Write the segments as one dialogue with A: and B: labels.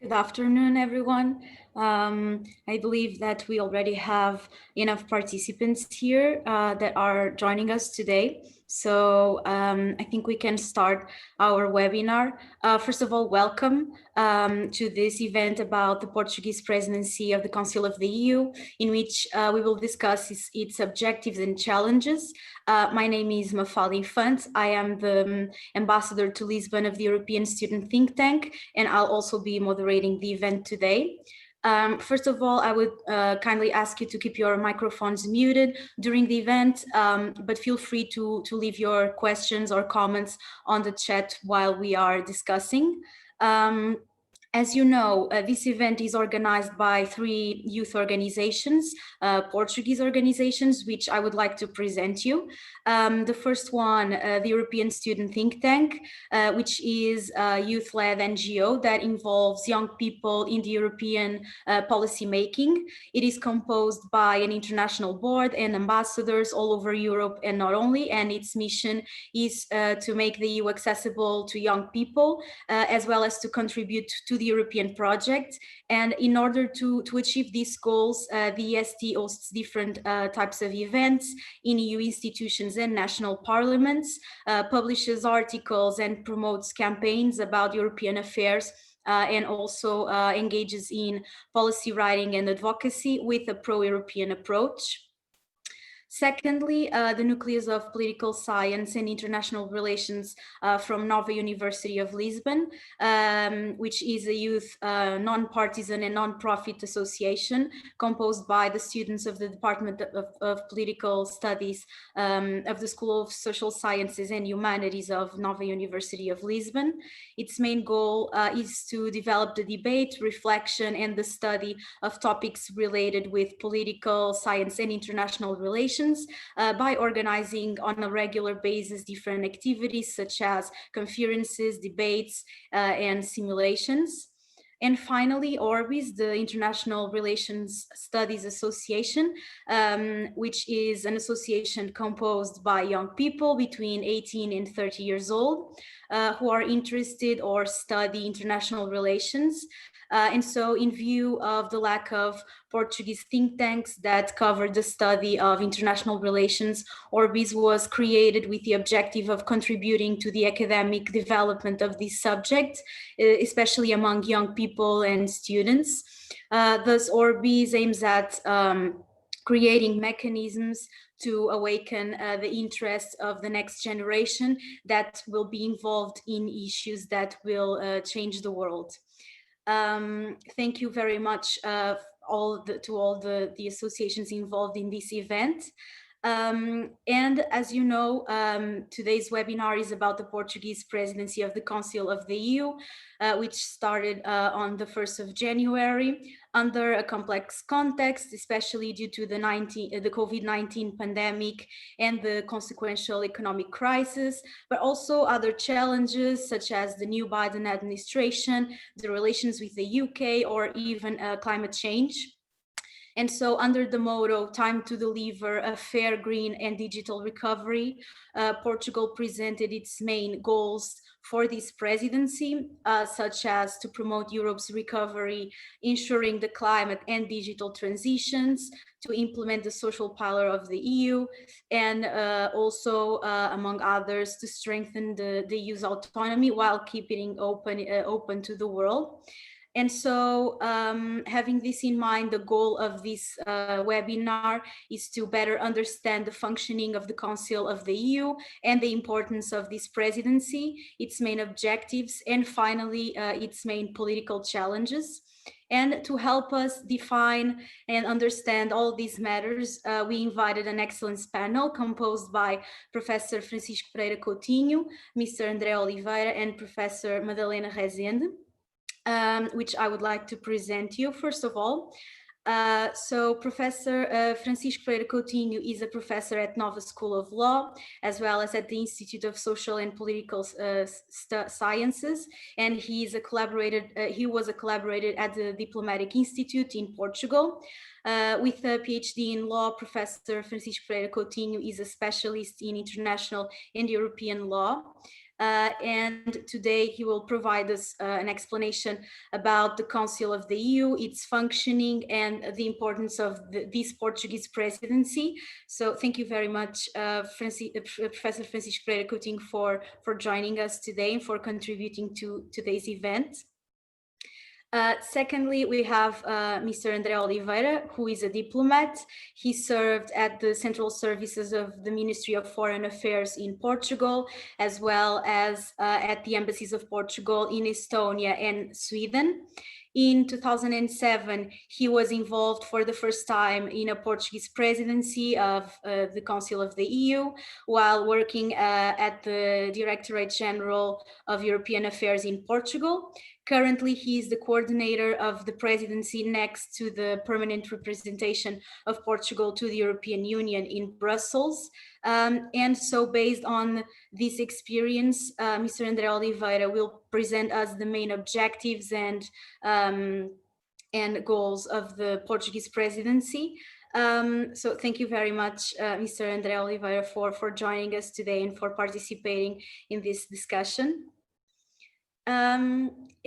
A: Good afternoon, everyone. I believe that we already have enough participants here that are joining us today. So I think we can start our webinar. First of all, welcome to this event about the Portuguese presidency of the Council of the EU, in which we will discuss its objectives and challenges. My name is Mafalda Infante. I am the ambassador to Lisbon of the European Student Think Tank, and I'll also be moderating the event today. First of all, I would kindly ask you to keep your microphones muted during the event, but feel free to leave your questions or comments on the chat while we are discussing. As you know, this event is organized by 3 youth organizations, Portuguese organizations, which I would like to present you. The first one, the European Student Think Tank, which is a youth-led NGO that involves young people in the European policy making. It is composed by an international board and ambassadors all over Europe and not only, and its mission is to make the EU accessible to young people, as well as to contribute to the European project. And in order to achieve these goals, the EST hosts different types of events in EU institutions and national parliaments, publishes articles and promotes campaigns about European affairs, and also engages in policy writing and advocacy with a pro-European approach. Secondly, the Nucleus of Political Science and International Relations from Nova University of Lisbon, which is a youth non-partisan and non-profit association composed by the students of the Department of Political Studies of the School of Social Sciences and Humanities of Nova University of Lisbon. Its main goal is to develop the debate, reflection, and the study of topics related with political science and international relations, by organizing on a regular basis different activities such as conferences, debates, and simulations. And finally, Orbis, the International Relations Studies Association, which is an association composed by young people between 18 and 30 years old, who are interested or study international relations. And so in view of the lack of Portuguese think tanks that cover the study of international relations, Orbis was created with the objective of contributing to the academic development of this subject, especially among young people and students. Thus, Orbis aims at creating mechanisms to awaken the interest of the next generation that will be involved in issues that will change the world. Thank you very much to all the associations involved in this event. And as you know, today's webinar is about the Portuguese presidency of the Council of the EU, which started on the 1st of January under a complex context, especially due to the COVID-19 pandemic and the consequential economic crisis, but also other challenges such as the new Biden administration, the relations with the UK, or even climate change. And so under the motto, time to deliver a fair, green and digital recovery, Portugal presented its main goals for this presidency, such as to promote Europe's recovery, ensuring the climate and digital transitions, to implement the social pillar of the EU, and also, among others, to strengthen the EU's autonomy while keeping open to the world. And so having this in mind, the goal of this webinar is to better understand the functioning of the Council of the EU and the importance of this presidency, its main objectives, and finally, its main political challenges. And to help us define and understand all these matters, we invited an excellence panel composed by Professor Francisco Pereira Coutinho, Mr. André Oliveira, and Professor Madalena Resende. Which I would like to present you first of all. So Professor Francisco Pereira Coutinho is a professor at Nova School of Law, as well as at the Institute of Social and Political Sciences, and he was a collaborator at the Diplomatic Institute in Portugal. With a PhD in law, Professor Francisco Pereira Coutinho is a specialist in international and European law. and today he will provide us an explanation about the Council of the EU, its functioning, and the importance of this Portuguese presidency. So thank you very much, Professor Francisco Pereira Coutinho, for joining us today and for contributing to today's event. Secondly, we have Mr. André Oliveira, who is a diplomat. He served at the central services of the Ministry of Foreign Affairs in Portugal, as well as at the embassies of Portugal in Estonia and Sweden. In 2007, he was involved for the first time in a Portuguese presidency of the Council of the EU, while working at the Directorate General of European Affairs in Portugal. Currently, he is the coordinator of the presidency next to the permanent representation of Portugal to the European Union in Brussels. And so based on this experience, Mr. André Oliveira will present us the main objectives and goals of the Portuguese presidency. So thank you very much, Mr. André Oliveira, for joining us today and for participating in this discussion.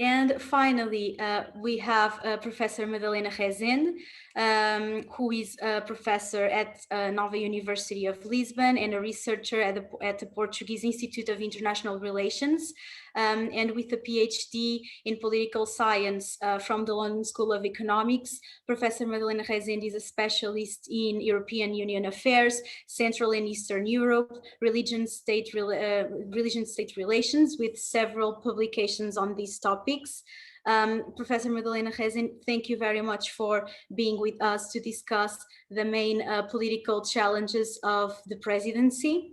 A: And finally, we have Professor Madalena Resende, who is a professor at Nova University of Lisbon and a researcher at the Portuguese Institute of International Relations, and with a PhD in political science from the London School of Economics. Professor Madalena Resende is a specialist in European Union affairs, Central and Eastern Europe, religion-state relations, with several publications on these topics. Professor Madalena Resende, thank you very much for being with us to discuss the main political challenges of the presidency.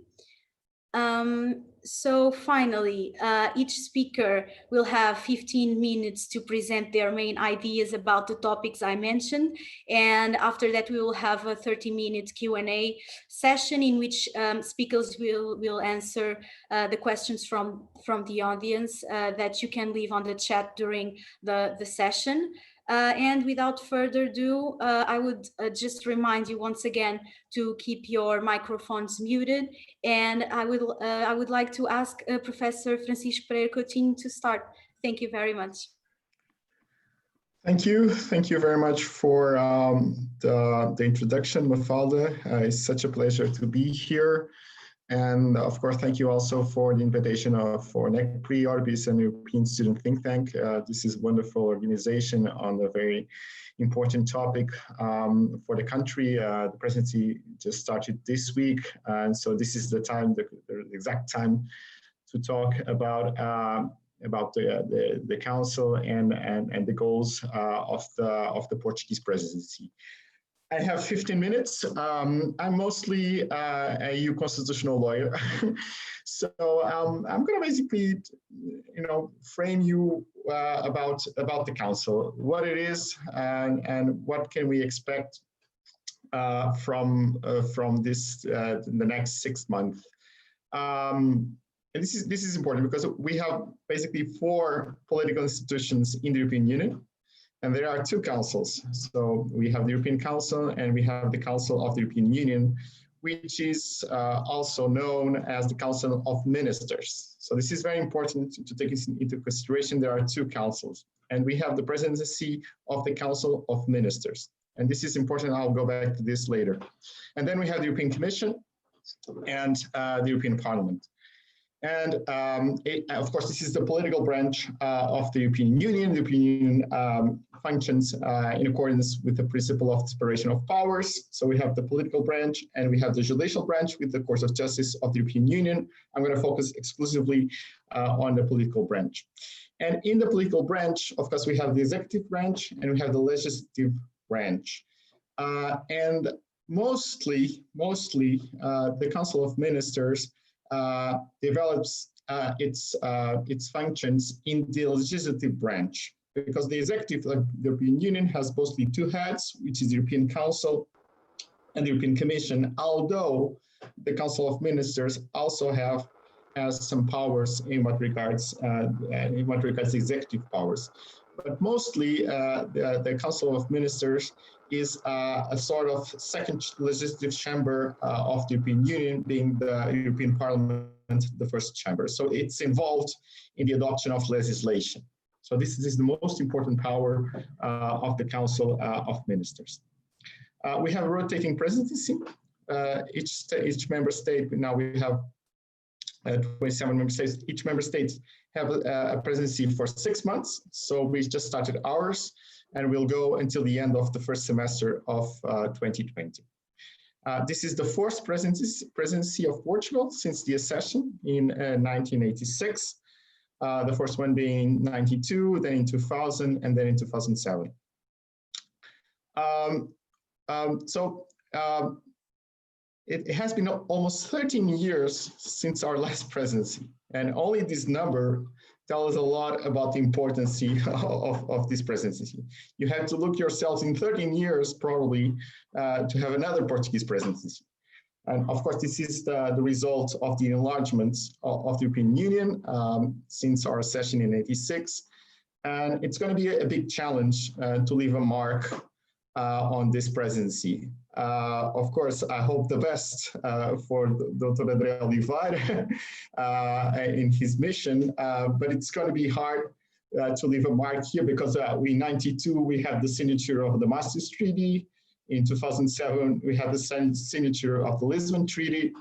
A: So finally, each speaker will have 15 minutes to present their main ideas about the topics I mentioned. And after that, we will have a 30-minute Q&A session in which speakers will answer the questions from the audience that you can leave on the chat during the session. And without further ado, I would just remind you once again to keep your microphones muted. And I would like to ask Professor Francisco Pereira Coutinho to start. Thank you very much.
B: Thank you. Thank you very much for the introduction, Mafalda. It's such a pleasure to be here. And of course, thank you also for the invitation for NECPRI, Orbis, and European Student Think Tank. This is a wonderful organization on a very important topic for the country. The presidency just started this week, and so this is the time, the exact time, to talk about the council and the goals of the Portuguese presidency. I have 15 minutes. I'm mostly a EU constitutional lawyer, so I'm going to basically, frame you about the council, what it is, and what can we expect from this in the next 6 months. And this is important because we have basically 4 political institutions in the European Union. And there are 2 councils. So we have the European Council and we have the Council of the European Union, which is also known as the Council of Ministers. So this is very important to take into consideration. There are 2 councils, and we have the presidency of the Council of Ministers. And this is important. I'll go back to this later. And then we have the European Commission and the European Parliament. And of course, this is the political branch of the European Union. The European Union functions in accordance with the principle of separation of powers. So we have the political branch and we have the judicial branch with the Court of Justice of the European Union. I'm going to focus exclusively on the political branch. And in the political branch, of course, we have the executive branch and we have the legislative branch. And mostly the Council of Ministers develops its functions in the legislative branch, because the executive of the European Union has mostly 2 heads, which is the European Council and the European Commission, although the Council of Ministers also has some powers in what regards the executive powers. But mostly the Council of Ministers is a sort of second legislative chamber of the European Union, being the European Parliament the first chamber. So it's involved in the adoption of legislation. So this is the most important power of the Council of Ministers. We have a rotating presidency. Each member state, now we have 27 member states. Each member state have a presidency for 6 months. So we just started ours, and we'll go until the end of the first semester of 2020. This is the fourth presidency of Portugal since the accession in 1986. The first one being 92, then in 2000, and then in 2007. It has been almost 13 years since our last presidency, and only this number tells us a lot about the importance of this presidency. You have to look yourselves in 13 years probably to have another Portuguese presidency. And of course, this is the result of the enlargement of the European Union since our accession in '86. And it's going to be a big challenge to leave a mark on this presidency. Of course, I hope the best for Dr. André Oliveira in his mission, but it's going to be hard to leave a mark here because in '92 we have the signature of the Maastricht Treaty. In 2007 we have the signature of the Lisbon Treaty,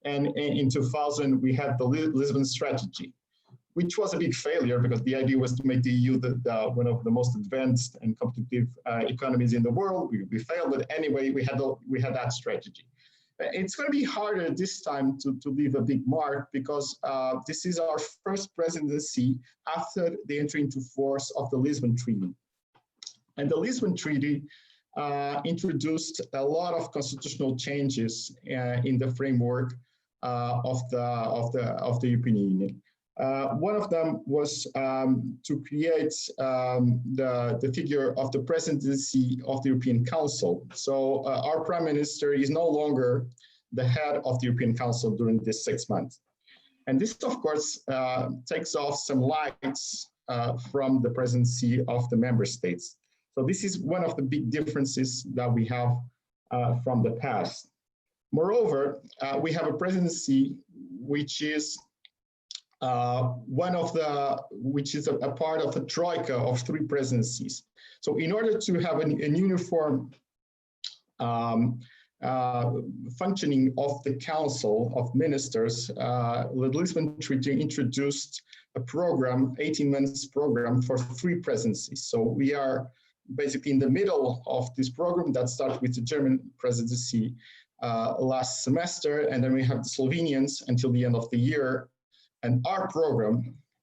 B: and in 2000 we have the Lisbon Strategy, which was a big failure because the idea was to make the EU one of the most advanced and competitive economies in the world. We failed, but anyway, we had that strategy. It's going to be harder this time to leave a big mark because this is our first presidency after the entry into force of the Lisbon Treaty. And the Lisbon Treaty introduced a lot of constitutional changes in the framework of the European Union. One of them was to create the figure of the presidency of the European Council. So our Prime Minister is no longer the head of the European Council during this 6 months. And this, of course, takes off some lights from the presidency of the member states. So this is one of the big differences that we have from the past. Moreover, we have a presidency which is a part of a troika of 3 presidencies. So in order to have an uniform functioning of the Council of Ministers, the Lisbon Treaty introduced a program, 18 months program for 3 presidencies. So we are basically in the middle of this program that started with the German presidency last semester, and then we have the Slovenians until the end of the year. And our program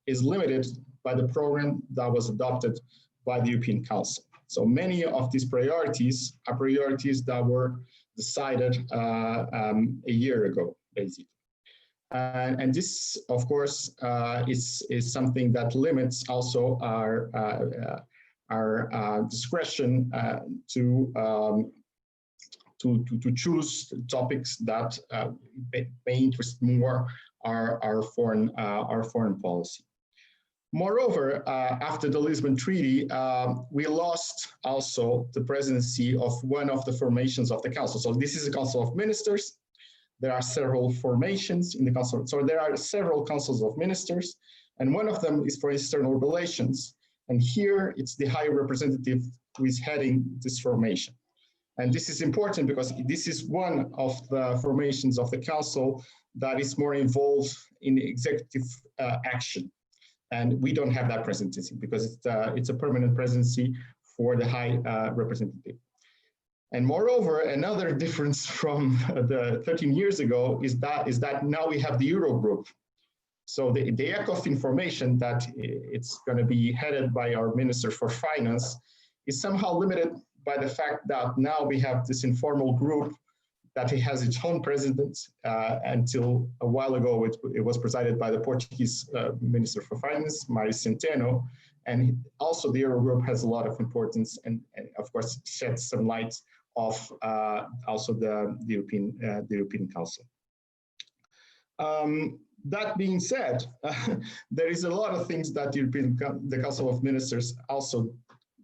B: is limited by the program that was adopted by the European Council. So many of these priorities are priorities that were decided a year ago, basically. And this, of course, is something that limits also our discretion to choose topics that may interest more our foreign policy. Moreover, after the Lisbon Treaty, we lost also the presidency of one of the formations of the Council. So this is a Council of Ministers. There are several formations in the Council. So there are several Councils of Ministers, and one of them is for external relations. And here it's the High Representative who is heading this formation. And this is important because this is one of the formations of the Council that is more involved in executive action. And we don't have that presidency because it's a permanent presidency for the High Representative. And moreover, another difference from the 13 years ago is that now we have the Eurogroup. So the ECOFIN formation that it's going to be headed by our Minister for Finance is somehow limited by the fact that now we have this informal group that it has its own president. Until a while ago, it was presided by the Portuguese Minister for Finance, Mário Centeno. And also the Eurogroup has a lot of importance and of course, sheds some light of also the European Council. That being said, there is a lot of things that the Council of Ministers also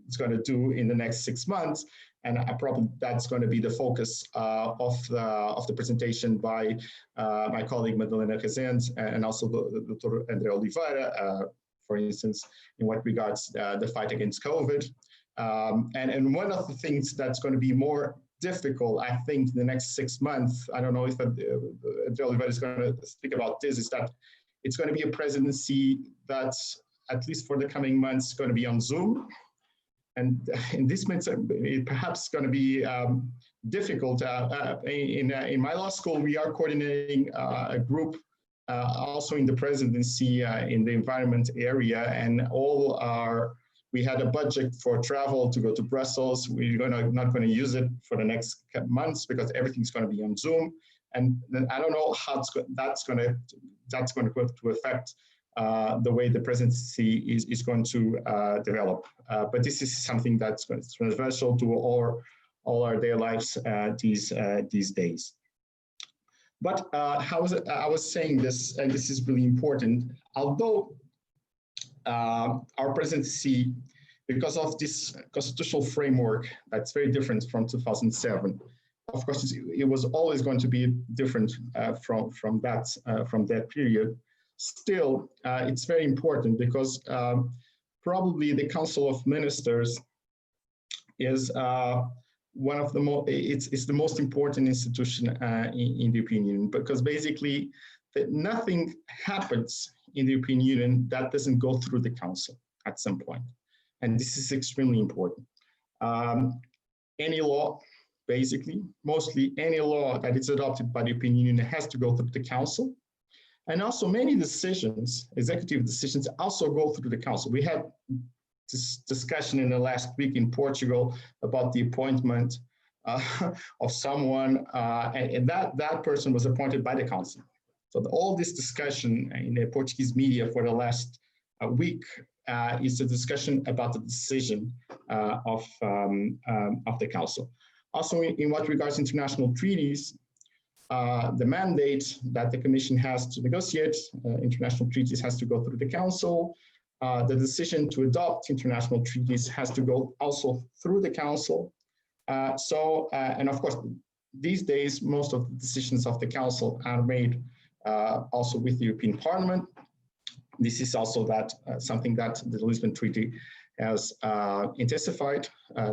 B: is going to do in the next 6 months. And probably that's going to be the focus of the presentation by my colleague Madalena Resende and also Dr. André Oliveira, for instance, in what regards the fight against COVID. And one of the things that's going to be more difficult, I think, in the next 6 months, I don't know if André Oliveira is going to speak about this, is that it's going to be a presidency that's, at least for the coming months, going to be on Zoom. And in this means it perhaps going to be difficult. In my law school, we are coordinating a group also in the presidency in the environment area, and we had a budget for travel to go to Brussels. We're not going to use it for the next months because everything's going to be on Zoom. And then I don't know how that's going to affect the way the presidency is going to develop. But this is something that's transversal to all our daily lives these days. But I was saying this, and this is really important, although our presidency, because of this constitutional framework that's very different from 2007, of course, it was always going to be different from that period. Still, it's very important because probably the Council of Ministers is one of the most, it's the most important institution in the European Union, because basically nothing happens in the European Union that doesn't go through the Council at some point. And this is extremely important. Any law, basically, mostly any law that is adopted by the European Union has to go through the Council. And also many decisions, executive decisions, also go through the Council. We had this discussion in the last week in Portugal about the appointment of someone, and that person was appointed by the Council. So all this discussion in the Portuguese media for the last week is a discussion about the decision of the Council. Also, in what regards international treaties, the mandate that the Commission has to negotiate international treaties has to go through the Council. The decision to adopt international treaties has to go also through the Council. And of course, these days, most of the decisions of the Council are made also with the European Parliament. This is also something that the Lisbon Treaty has intensified,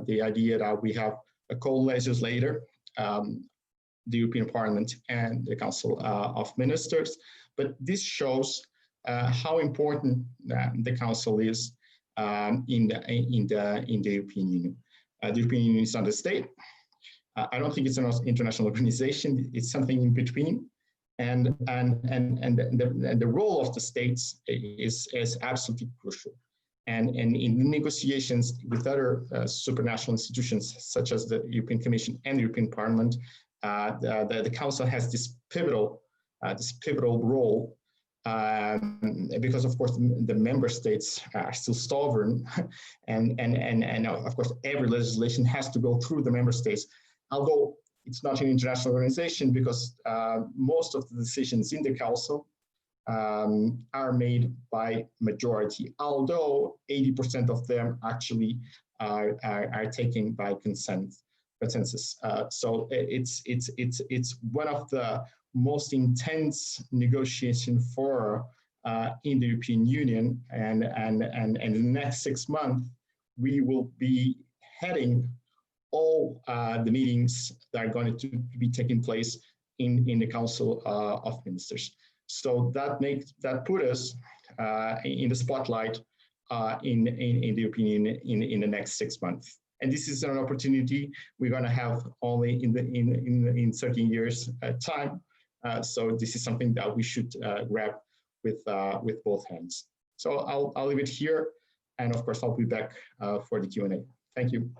B: the idea that we have a co-legislator, the European Parliament and the Council of Ministers. But this shows how important the Council is in the European Union. The European Union is not a state. I don't think it's an international organization. It's something in between. And the role of the states is absolutely crucial. And in negotiations with other supranational institutions, such as the European Commission and the European Parliament, the Council has this pivotal role, because of course the member states are still sovereign, and of course every legislation has to go through the member states, although it's not an international organization, because most of the decisions in the Council are made by majority, although 80% of them actually are taken by consensus. So it's one of the most intense negotiation for in the European Union, and in the next 6 months we will be heading all the meetings that are going to be taking place in the Council of Ministers. So that put us in the spotlight in the European Union in the next 6 months. And this is an opportunity we're going to have only in 30 years time. So this is something that we should grab with both hands. So I'll leave it here, and of course I'll be back for the Q&A. Thank you.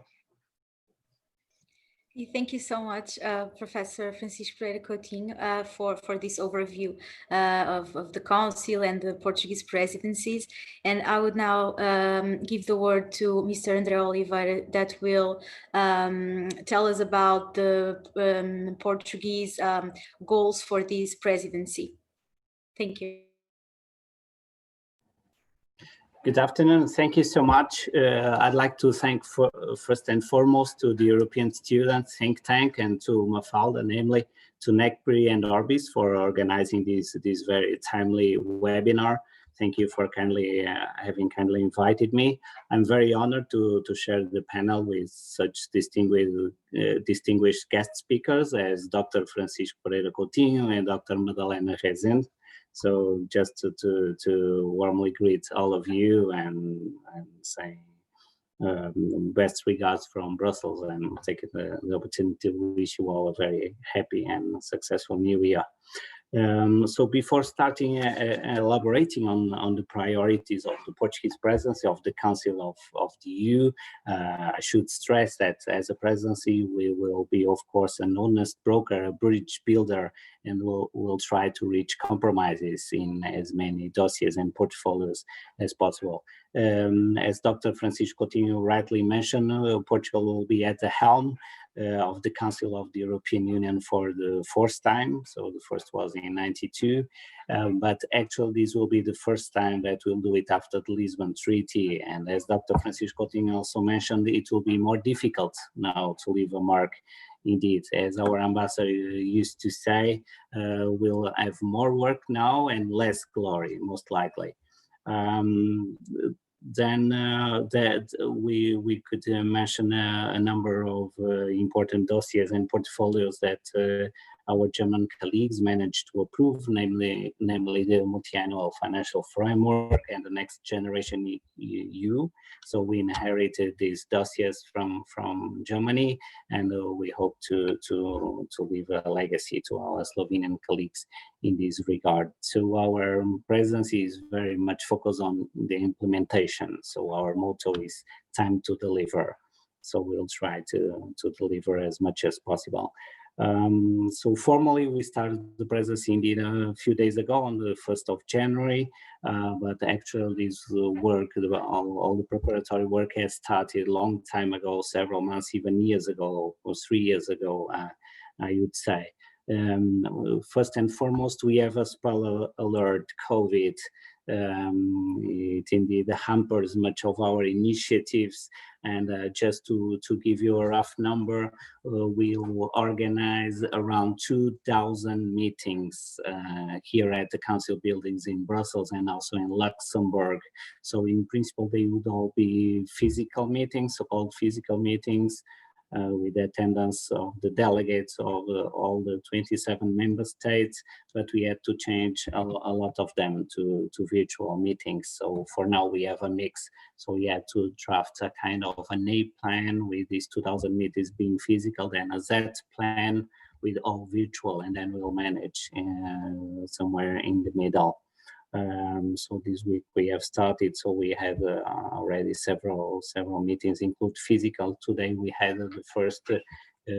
A: Thank you so much, Professor Francisco Pereira Coutinho, for this overview of the Council and the Portuguese presidencies. And I would now give the word to Mr. André Oliveira, that will tell us about the Portuguese goals for this presidency. Thank you.
C: Good afternoon. Thank you so much. I'd like to thank first and foremost to the European Student Think Tank and to Mafalda, namely to NECPRI and Orbis for organizing this very timely webinar. Thank you for having kindly invited me. I'm very honored to share the panel with such distinguished guest speakers as Dr. Francisco Pereira Coutinho and Dr. Madalena Resende. So just to warmly greet all of you and say best regards from Brussels, and take the opportunity to wish you all a very happy and successful new year. So before starting elaborating on the priorities of the Portuguese presidency of the Council of the EU, I should stress that as a presidency, we will be, of course, an honest broker, a bridge builder, and we'll try to reach compromises in as many dossiers and portfolios as possible. As Dr. Francisco Coutinho rightly mentioned, Portugal will be at the helm of the Council of the European Union for the fourth time. So the first was in '92, but actually this will be the first time that we'll do it after the Lisbon Treaty. And as Dr. Francisco Coutinho also mentioned, it will be more difficult now to leave a mark. Indeed, as our ambassador used to say, we'll have more work now and less glory, most likely. Then that we could mention a number of important dossiers and portfolios that our German colleagues managed to approve, namely the multi-annual financial framework and the next generation EU. So we inherited these dossiers from Germany, and we hope to leave a legacy to our Slovenian colleagues in this regard. So our presidency is very much focused on the implementation. So our motto is time to deliver. So we'll try to deliver as much as possible. So formally, we started the presidency indeed a few days ago on the 1st of January, but actually this work, all the preparatory work has started a long time ago, several months, even years ago, or 3 years ago, I would say. First and foremost, we have a spoiler alert, COVID. It indeed hampers much of our initiatives, and just to give you a rough number, we will organize around 2,000 meetings here at the council buildings in Brussels and also in Luxembourg. So in principle, they would all be physical meetings, so-called physical meetings, with the attendance of the delegates of all the 27 member states, but we had to change a lot of them to virtual meetings. So for now we have a mix. So we had to draft a kind of an A plan with these 2,000 meetings being physical, then a Z plan with all virtual, and then we'll manage somewhere in the middle. So this week we have started, so we have already several meetings, include physical. Today we had the first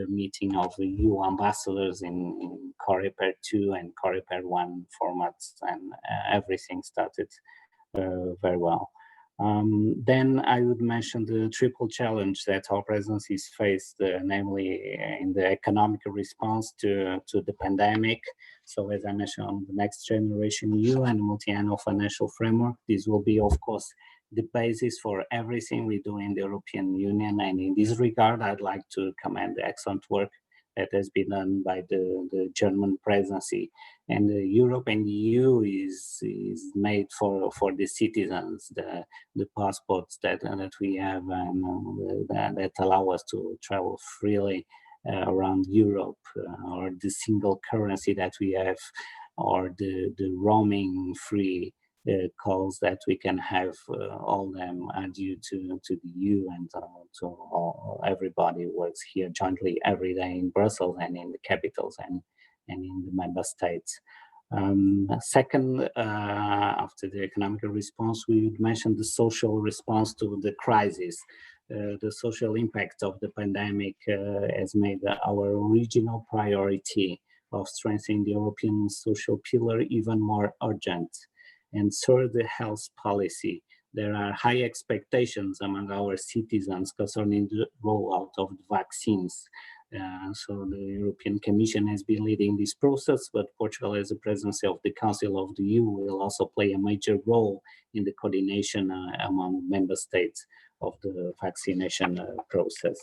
C: meeting of the EU ambassadors in Coreper 2 and Coreper 1 formats, and everything started very well. Then I would mention the triple challenge that our presidencies faced, namely in the economic response to the pandemic. So as I mentioned, on the next generation EU and multi-annual financial framework, this will be, of course, the basis for everything we do in the European Union. And in this regard, I'd like to commend the excellent work that has been done by the German presidency. And Europe and the EU is made for the citizens, the passports that we have, and that allow us to travel freely around Europe, or the single currency that we have, or the roaming free calls that we can have, all them are due to the EU, and to everybody who works here jointly every day in Brussels and in the capitals and in the member states. Second, after the economic response, we would mention the social response to the crisis. The social impact of the pandemic has made our original priority of strengthening the European social pillar even more urgent. And third, the health policy. There are high expectations among our citizens concerning the rollout of the vaccines. So the European Commission has been leading this process, but Portugal, as the presidency of the Council of the EU, will also play a major role in the coordination among member states of the vaccination process.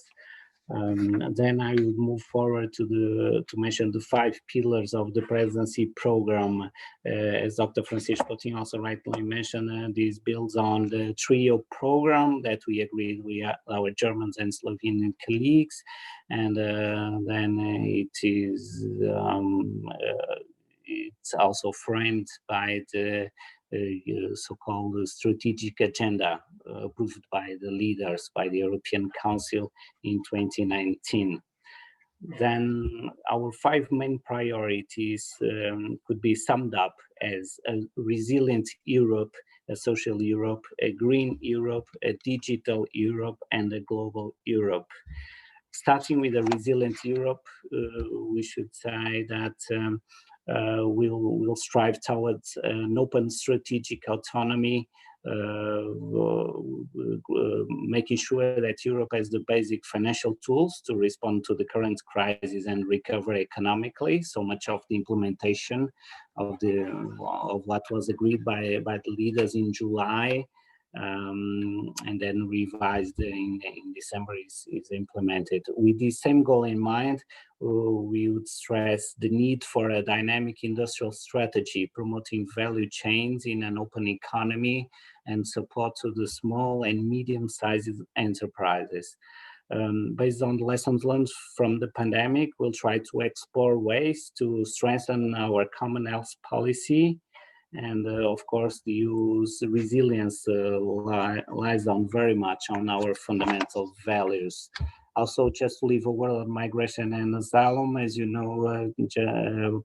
C: Then I will move forward to mention the 5 pillars of the presidency program. As Dr. Francisco Coutinho also rightly mentioned, this builds on the trio program that we agreed with our German and Slovenian colleagues, and then it's also framed by the so-called strategic agenda approved by the leaders, by the European Council in 2019. Then our 5 main priorities could be summed up as a resilient Europe, a social Europe, a green Europe, a digital Europe, and a global Europe. Starting with a resilient Europe, we should say that we'll strive towards an open strategic autonomy, making sure that Europe has the basic financial tools to respond to the current crisis and recover economically. So much of the implementation of what was agreed by the leaders in July and then revised in December is implemented. With the same goal in mind, we would stress the need for a dynamic industrial strategy, promoting value chains in an open economy and support to the small and medium-sized enterprises. Based on the lessons learned from the pandemic, we'll try to explore ways to strengthen our common health policy. And of course, the EU's resilience lies on very much on our fundamental values. Also, just to leave a word on migration and asylum, as you know,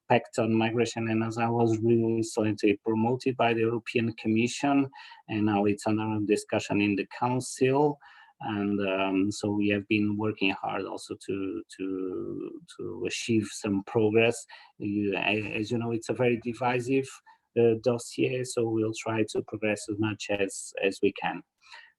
C: Pact on Migration and Asylum was recently promoted by the European Commission, and now it's under discussion in the Council. And so we have been working hard also to achieve some progress. As you know, it's a very divisive dossier, so we'll try to progress as much as we can.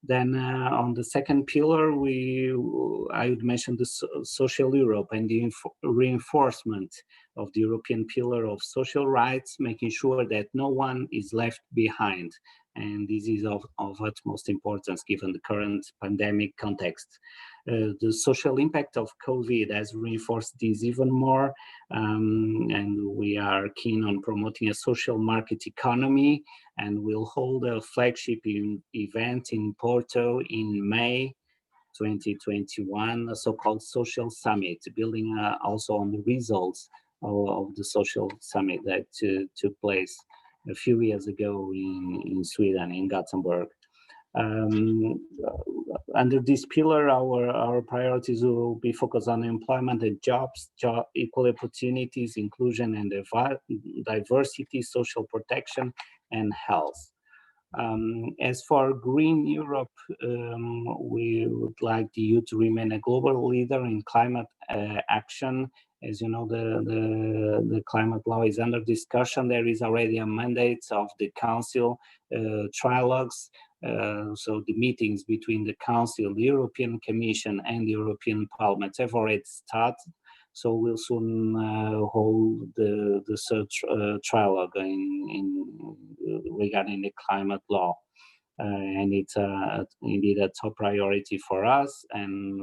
C: Then on the second pillar, I would mention the social Europe and the reinforcement of the European pillar of social rights, making sure that no one is left behind. And this is of utmost importance given the current pandemic context. The social impact of COVID has reinforced this even more, and we are keen on promoting a social market economy, and we'll hold a flagship event in Porto in May 2021, a so-called social summit, building also on the results of the social summit that took place a few years ago in Sweden, in Gothenburg. Under this pillar, our priorities will be focused on employment and jobs, equal opportunities, inclusion and diversity, social protection, and health. As for Green Europe, we would like the EU to remain a global leader in climate action. As you know, the climate law is under discussion. There is already a mandate of the Council trilogues. So the meetings between the Council, the European Commission, and the European Parliament have already started. So we'll soon hold the third trilogue regarding the climate law. And it's indeed a top priority for us, and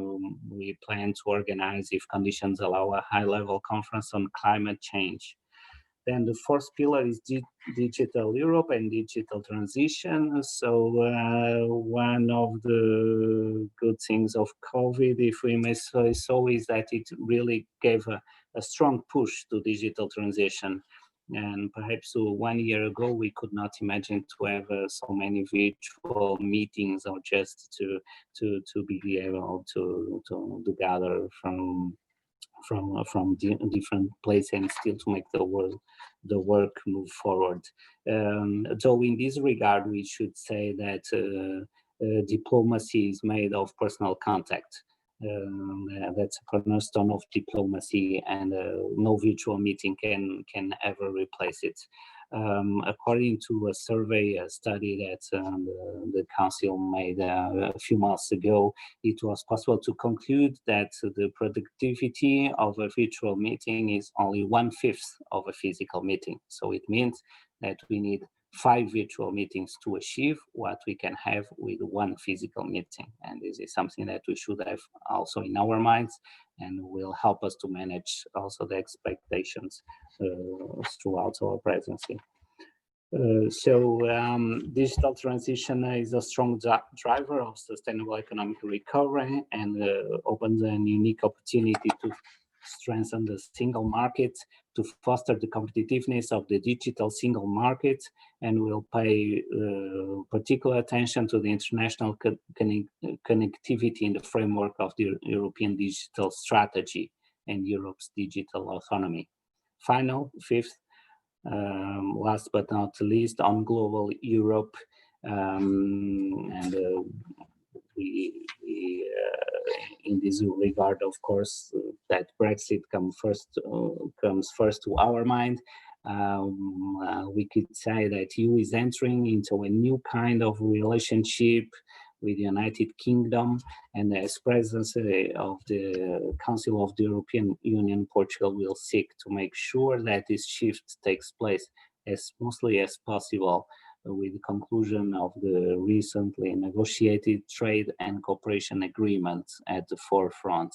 C: we plan to organize, if conditions allow, a high-level conference on climate change. Then the fourth pillar is digital Europe and digital transition. So one of the good things of COVID, if we may say so, is that it really gave a strong push to digital transition. And perhaps 1 year ago, we could not imagine to have so many virtual meetings, or just to be able to gather from different places and still to make the work move forward. So in this regard, we should say that diplomacy is made of personal contact. That's a cornerstone of diplomacy, and no virtual meeting can ever replace it. According to a survey, a study that the Council made a few months ago, it was possible to conclude that the productivity of a virtual meeting is only 1/5 of a physical meeting. So it means that we need 5 virtual meetings to achieve what we can have with 1 physical meeting. And this is something that we should have also in our minds and will help us to manage also the expectations throughout our presidency. Digital transition is a strong driver of sustainable economic recovery and opens a unique opportunity to strengthen the single market, to foster the competitiveness of the digital single market, and will pay particular attention to the international connectivity in the framework of the European digital strategy and Europe's digital autonomy. Fifth, last but not least, on global Europe, in this regard, of course, that Brexit comes first to our mind. We could say that EU is entering into a new kind of relationship with the United Kingdom, and as presidency of the Council of the European Union, Portugal will seek to make sure that this shift takes place as smoothly as possible, with the conclusion of the recently negotiated trade and cooperation agreements at the forefront.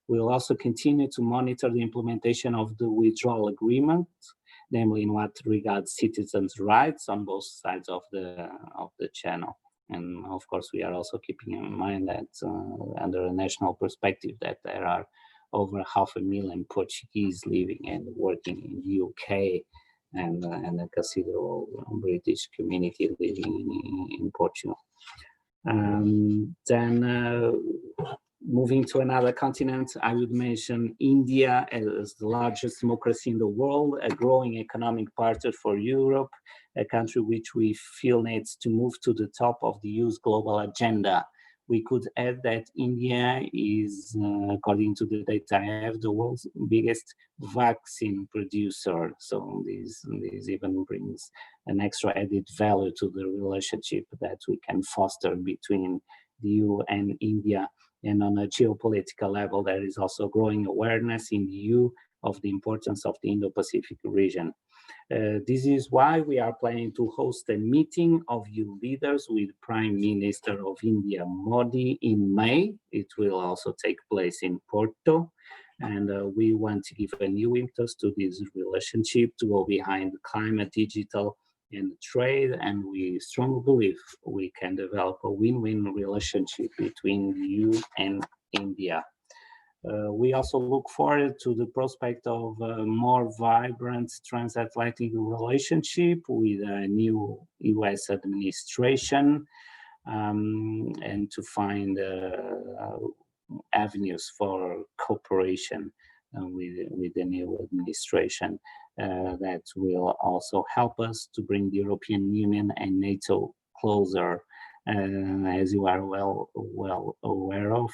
C: We'll also continue to monitor the implementation of the withdrawal agreement, namely in what regards citizens' rights on both sides of the channel. And of course, we are also keeping in mind that under a national perspective, that there are over 500,000 Portuguese living and working in the UK, and a considerable British community living in Portugal. Moving to another continent, I would mention India as the largest democracy in the world, a growing economic partner for Europe, a country which we feel needs to move to the top of the EU's global agenda. We could add that India is, according to the data I have, the world's biggest vaccine producer. So this even brings an extra added value to the relationship that we can foster between the EU and India. And on a geopolitical level, there is also growing awareness in the EU of the importance of the Indo-Pacific region. This is why we are planning to host a meeting of EU leaders with Prime Minister of India, Modi, in May. It will also take place in Porto. And we want to give a new impetus to this relationship to go behind climate, digital, and trade, and we strongly believe we can develop a win-win relationship between the EU and India. We also look forward to the prospect of a more vibrant transatlantic relationship with a new US administration, and to find avenues for cooperation with the new administration that will also help us to bring the European Union and NATO closer. As you are well aware of,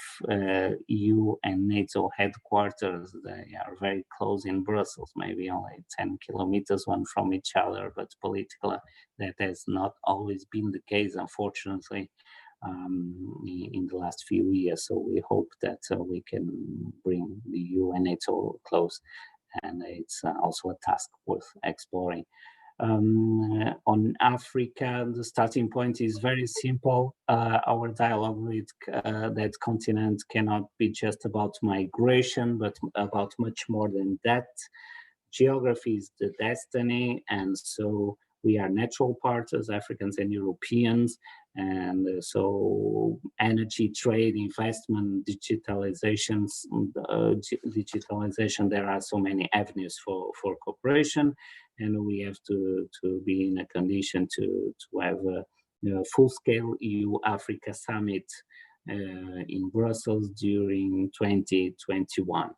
C: EU and NATO headquarters, they are very close in Brussels, maybe only 10 kilometers one from each other, but politically that has not always been the case, unfortunately, in the last few years. So we hope that we can bring the EU and NATO close, and it's also a task worth exploring. On Africa, the starting point is very simple. Our dialogue with that continent cannot be just about migration, but about much more than that. Geography is the destiny, and so we are natural partners, Africans and Europeans, and so energy, trade, investment, digitalization, there are so many avenues for cooperation, and we have to be in a condition to have a full-scale EU-Africa summit in Brussels during 2021.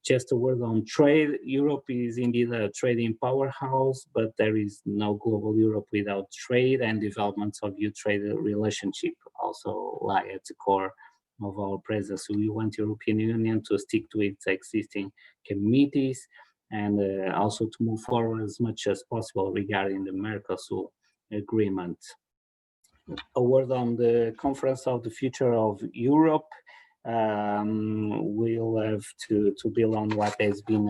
C: Just a word on trade. Europe is indeed a trading powerhouse, but there is no global Europe without trade, and developments of EU-trade relationship also lie at the core of our presence. We want European Union to stick to its existing committees and also to move forward as much as possible regarding the Mercosur agreement. A word on the Conference of the Future of Europe. We'll have to build on what has been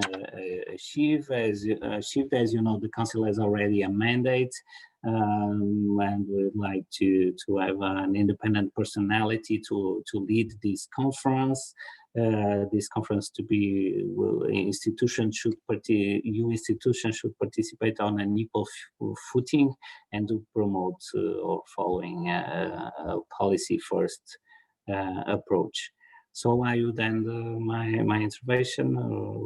C: achieved. As you know, the Council has already a mandate, and we'd like to have an independent personality to lead this conference. This conference to be EU institutions should participate on an equal footing and to promote or following a policy first approach. So I would end my intervention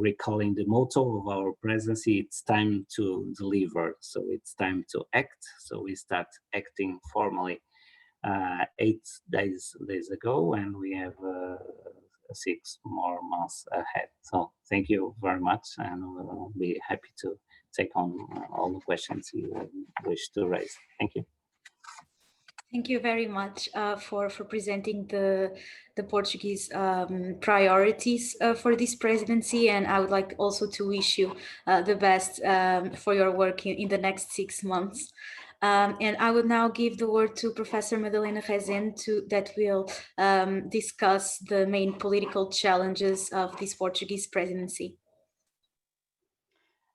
C: recalling the motto of our presidency: it's time to deliver, so it's time to act. So we start acting formally 8 days ago, and we have 6 more months ahead. So thank you very much, and we'll be happy to take on all the questions you wish to raise. Thank you.
A: Thank you very much for presenting the Portuguese priorities for this presidency, and I would like also to wish you the best for your work in the next 6 months. And I would now give the word to Professor Madalena Resende that will discuss the main political challenges of this Portuguese presidency.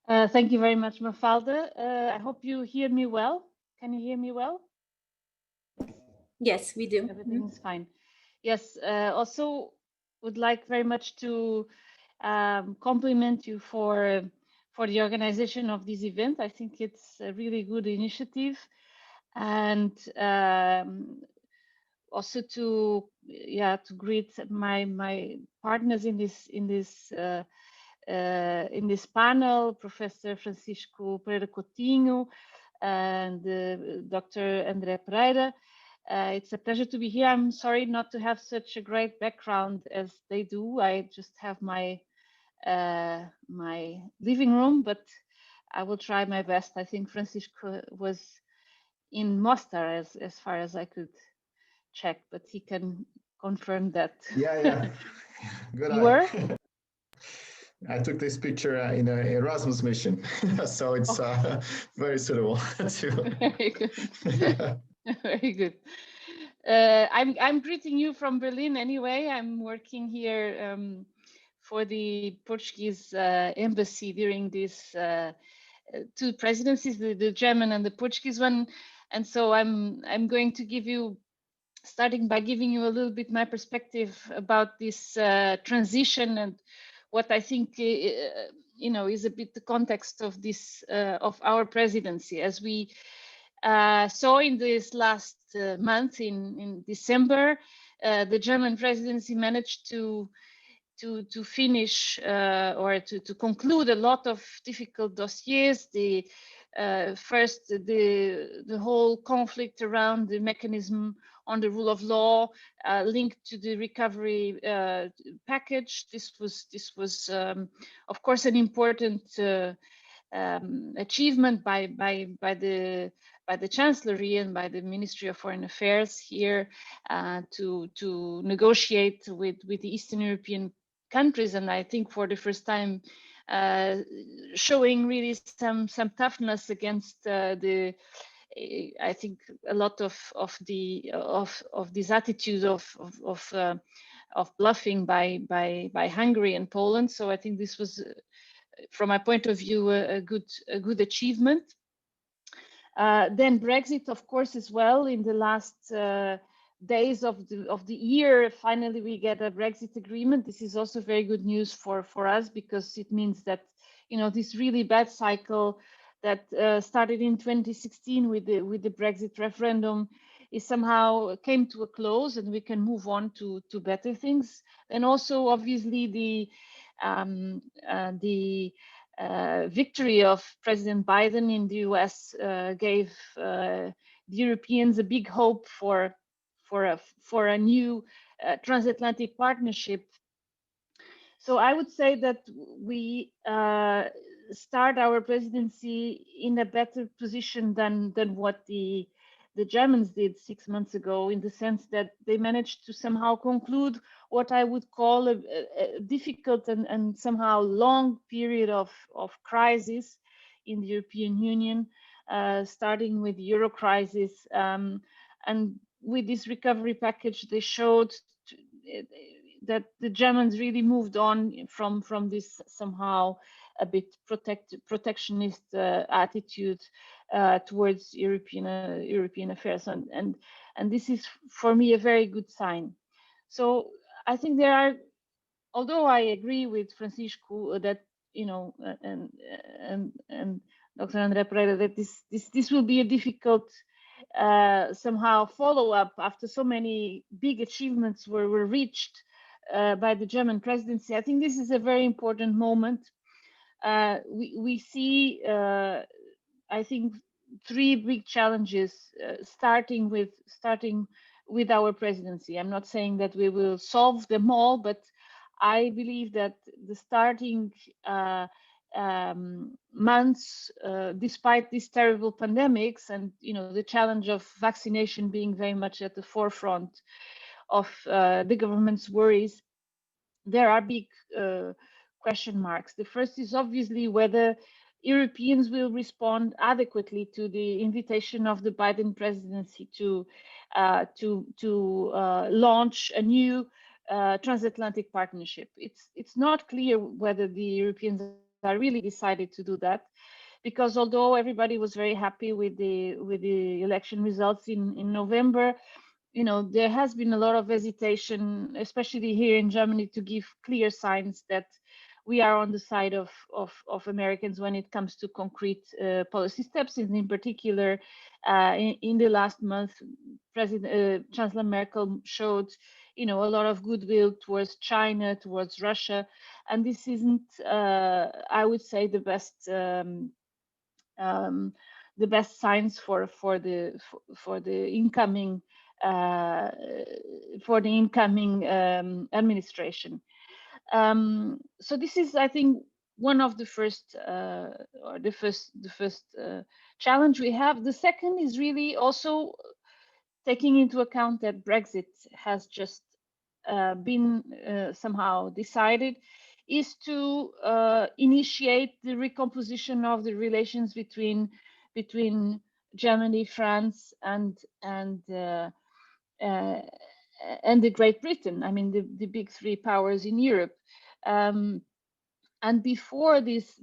D: Thank you very much, Mafalda. I hope you hear me well. Can you hear me well?
A: Yes, we do.
D: Everything's fine. Yes, also would like very much to compliment you for the organization of this event. I think it's a really good initiative, and also to greet my partners in this panel, Professor Francisco Pereira Coutinho and Dr. André Pereira. It's a pleasure to be here. I'm sorry not to have such a great background as they do. I just have my my living room, but I will try my best. I think Francisco was in Mostar as far as I could check, but he can confirm that.
B: Yeah. Good.
D: You were?
B: I took this picture in an Erasmus mission, so it's very suitable.
D: Very good. Very good. I'm greeting you from Berlin anyway. I'm working here for the Portuguese embassy during these 2 presidencies, the German and the Portuguese one. And so I'm going to give you, starting by giving you a little bit my perspective about this transition and what I think is a bit the context of this of our presidency. As we saw in this last month in December, the German presidency managed to finish or to conclude a lot of difficult dossiers. First, the whole conflict around the mechanism on the rule of law linked to the recovery package. This was of course an important achievement by the Chancellery and by the Ministry of Foreign Affairs here to negotiate with the Eastern European countries, and I think for the first time showing really some toughness against I think a lot of this attitude of bluffing by Hungary and Poland. So I think this was, from my point of view, a good achievement. Then Brexit, of course, as well. In the last days of the year, finally we get a Brexit agreement. This is also very good news for us, because it means that this really bad cycle that started in 2016 with the Brexit referendum is somehow came to a close, and we can move on to better things. And also, obviously, the victory of President Biden in the US gave the Europeans a big hope for a new transatlantic partnership. So I would say that we start our presidency in a better position than what the the Germans did 6 months ago, in the sense that they managed to somehow conclude what I would call a difficult and somehow long period of crisis in the European Union, starting with the Euro crisis. And with this recovery package, they showed that the Germans really moved on from this somehow a bit protectionist attitude towards European affairs, and this is for me a very good sign. So I think there are, although I agree with Francisco that and Dr. André Pereira that this will be a difficult somehow follow up after so many big achievements were reached by the German presidency. I think this is a very important moment. We see, I think, three big challenges starting with our presidency. I'm not saying that we will solve them all, but I believe that the starting months, despite these terrible pandemics and the challenge of vaccination being very much at the forefront of the government's worries, there are big question marks. The first is obviously whether Europeans will respond adequately to the invitation of the Biden presidency to launch a new transatlantic partnership. It's not clear whether the Europeans are really decided to do that, because although everybody was very happy with the election results in November, there has been a lot of hesitation, especially here in Germany, to give clear signs that we are on the side of Americans when it comes to concrete policy steps. And in particular, in the last month, Chancellor Merkel showed, a lot of goodwill towards China, towards Russia, and this isn't, I would say, the best signs for the incoming administration. So this is, I think, one of the first challenge we have. The second is really also taking into account that Brexit has just been somehow decided, is to initiate the recomposition of the relations between Germany, France, and the Great Britain. I mean, the big three powers in Europe. And before this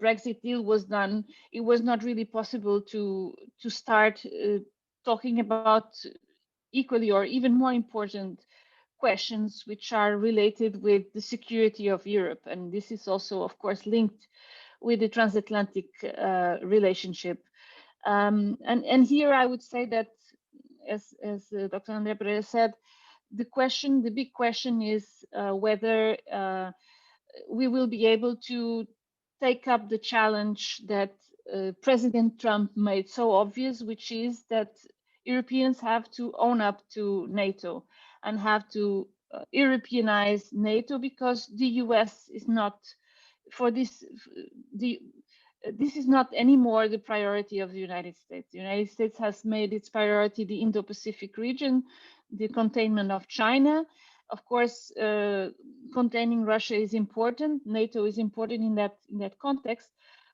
D: Brexit deal was done, it was not really possible to start talking about equally or even more important questions which are related with the security of Europe. And this is also, of course, linked with the transatlantic relationship. And here I would say that, as Dr. André Pereira said, the big question is whether we will be able to take up the challenge that President Trump made so obvious, which is that Europeans have to own up to NATO and have to Europeanize NATO, because the US is not, for this, this is not anymore the priority of the United States. The United States has made its priority the Indo-Pacific region, the containment of China. Of course, containing Russia is important. NATO is important in that context.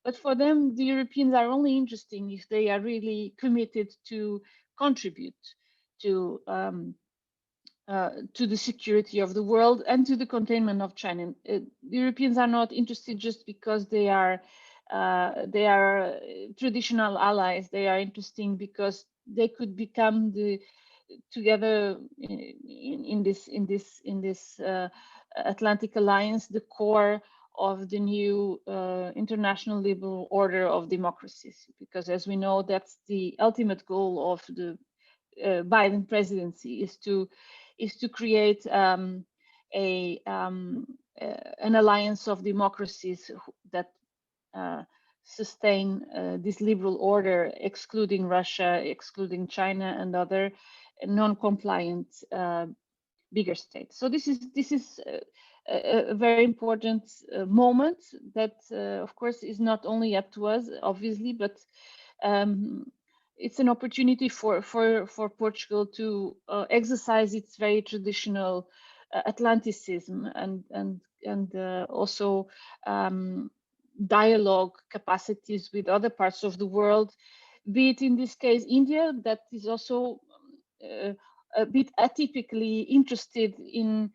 D: But for them, the Europeans are only interesting if they are really committed to contribute to the security of the world and to the containment of China. The Europeans are not interested just because they are traditional allies. They are interesting because they could become together in this Atlantic alliance, the core of the new international liberal order of democracies. Because, as we know, that's the ultimate goal of the Biden presidency, is to create an alliance of democracies that sustain this liberal order, excluding Russia, excluding China, and other non-compliant bigger states. So this is a very important moment that, of course, is not only up to us, obviously, but it's an opportunity for Portugal to exercise its very traditional Atlanticism and also dialogue capacities with other parts of the world, be it in this case India, that is also a bit atypically interested in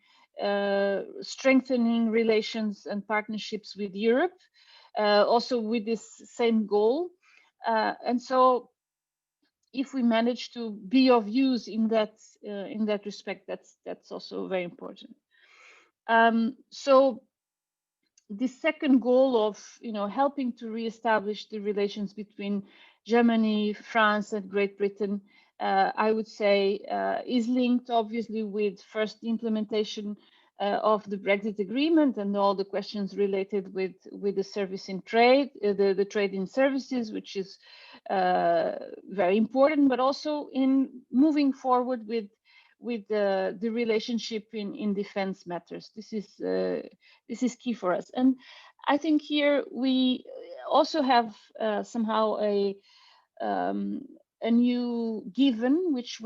D: strengthening relations and partnerships with Europe, also with this same goal. And so if we manage to be of use in that respect, that's also very important. So the second goal of helping to reestablish the relations between Germany, France, and Great Britain, I would say, is linked obviously with first the implementation of the Brexit agreement and all the questions related with the service in trade, the trade in services, which is very important, but also in moving forward with the relationship in defense matters. This is key for us, and I think here we also have somehow a new given, which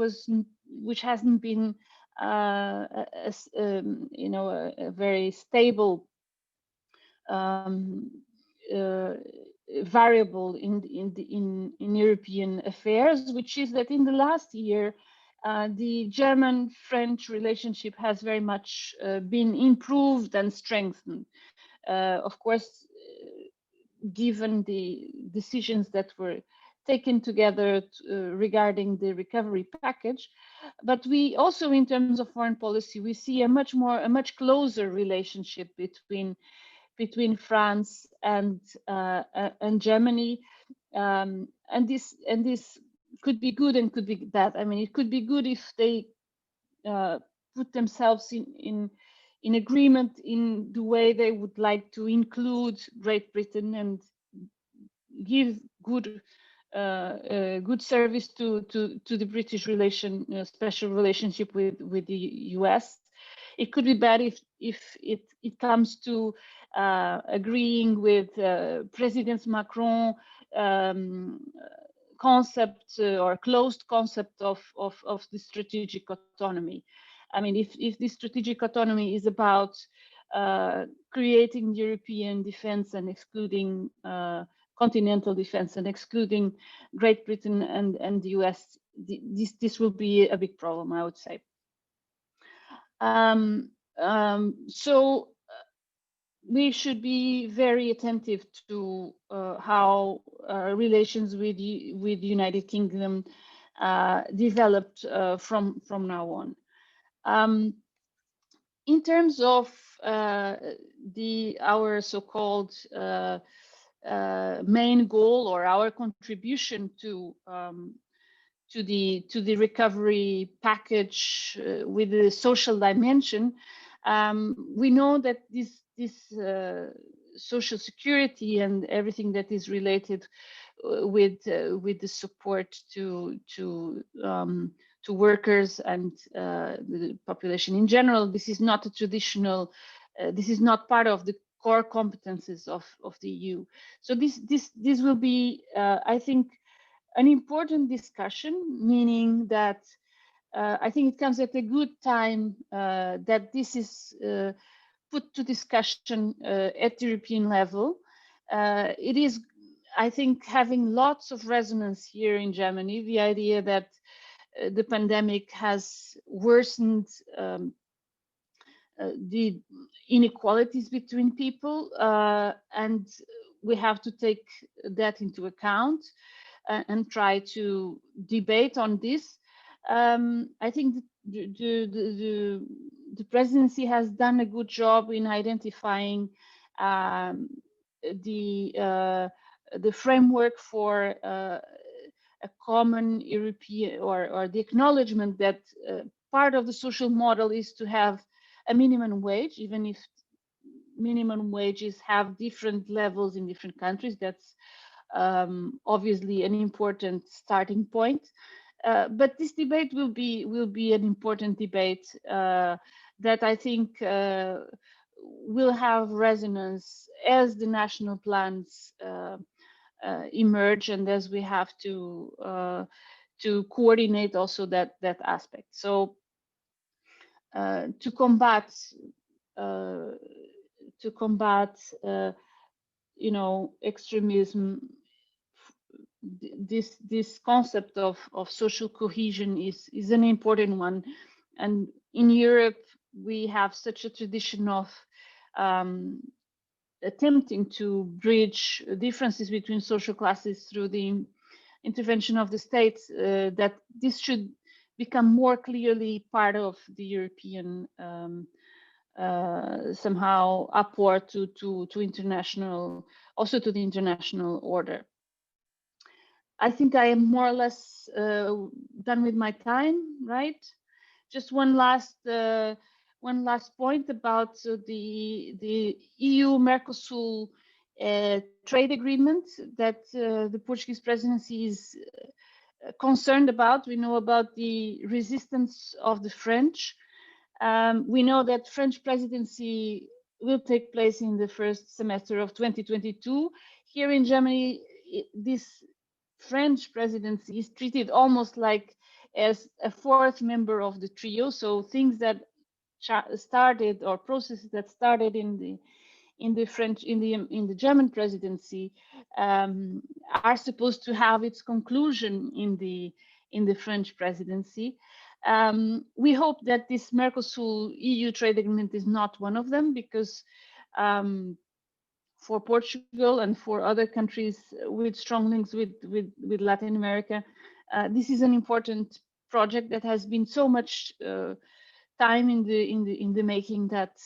D: hasn't been a very stable variable in European affairs, which is that in the last year the German-French relationship has very much been improved and strengthened. Of course, given the decisions that were taken together regarding the recovery package, but we also, in terms of foreign policy, we see a much closer relationship between France and Germany, and this could be good and could be bad. I mean, it could be good if they put themselves in agreement in the way they would like to include Great Britain and give good service to the British special relationship with the US. It could be bad if it comes to agreeing with President Macron concept or closed concept of the strategic autonomy. I mean, if this strategic autonomy is about creating European defense and excluding continental defense and excluding Great Britain and the US, this will be a big problem, I would say. So we should be very attentive to how relations with the United Kingdom developed from now on. In terms of our so-called main goal or our contribution to the recovery package with the social dimension, we know that this social security and everything that is related with the support to workers and the population in general, this is not a traditional, this is not part of the core competences of the EU. So this will be, I think, an important discussion, meaning that I think it comes at a good time that this is put to discussion at the European level. It is, I think, having lots of resonance here in Germany, the idea that the pandemic has worsened the inequalities between people, and we have to take that into account and try to debate on this. I think the presidency has done a good job in identifying the framework for a common European or the acknowledgement that part of the social model is to have a minimum wage, even if minimum wages have different levels in different countries. That's obviously an important starting point. But this debate will be an important debate that I think will have resonance as the national plans emerge, and as we have to coordinate also that aspect. So to combat extremism, this concept of social cohesion is an important one. And in Europe, we have such a tradition of attempting to bridge differences between social classes through the intervention of the state, that this should become more clearly part of the European somehow upward to international, also to the international order. I think I am more or less done with my time, right? Just one last point about the EU-Mercosur trade agreement that the Portuguese presidency is concerned about. We know about the resistance of the French. We know that French presidency will take place in the first semester of 2022. Here in Germany, this French presidency is treated almost like as a fourth member of the trio. So things that started, or processes that started in the German presidency are supposed to have its conclusion in the French presidency. We hope that this Mercosur EU trade agreement is not one of them, because for Portugal and for other countries with strong links with Latin America, this is an important project that has been so much time in the making that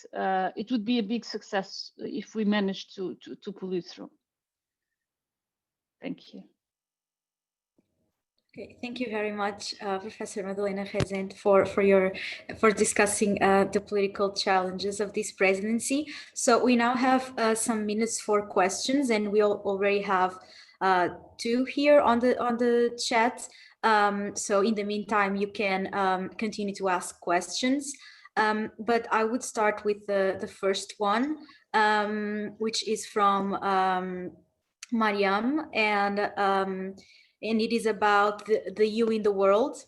D: it would be a big success if we manage to pull it through. Thank you.
A: Okay, thank you very much, Professor Madalena Resende, for discussing the political challenges of this presidency. So we now have some minutes for questions, and we already have two here on the chat. So in the meantime, you can continue to ask questions. But I would start with the first one, which is from Mariam, and it is about the EU in the world.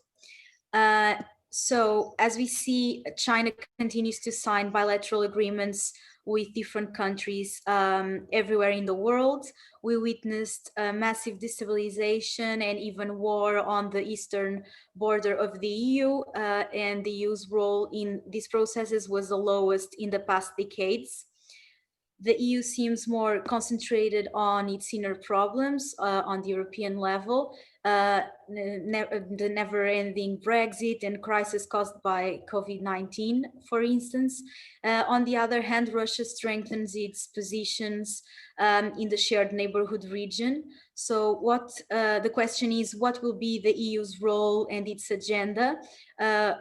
A: So as we see, China continues to sign bilateral agreements with different countries everywhere in the world. We witnessed massive destabilization and even war on the eastern border of the EU, and the EU's role in these processes was the lowest in the past decades. The EU seems more concentrated on its inner problems on the European level, the never-ending Brexit and crisis caused by COVID-19, for instance. On the other hand, Russia strengthens its positions in the shared neighborhood region. So the question is, what will be the EU's role and its agenda?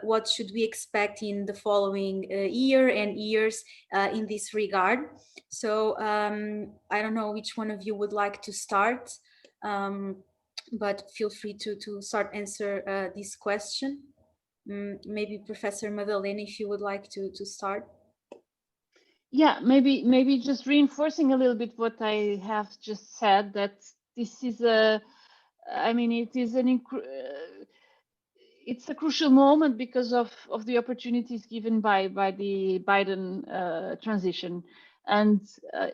A: What should we expect in the following year and years in this regard? So I don't know which one of you would like to start, but feel free to start answer this question. Maybe Professor Madalena, if you would like to start.
D: Yeah, maybe just reinforcing a little bit what I have just said, that this is it's a crucial moment because of the opportunities given by the Biden transition. And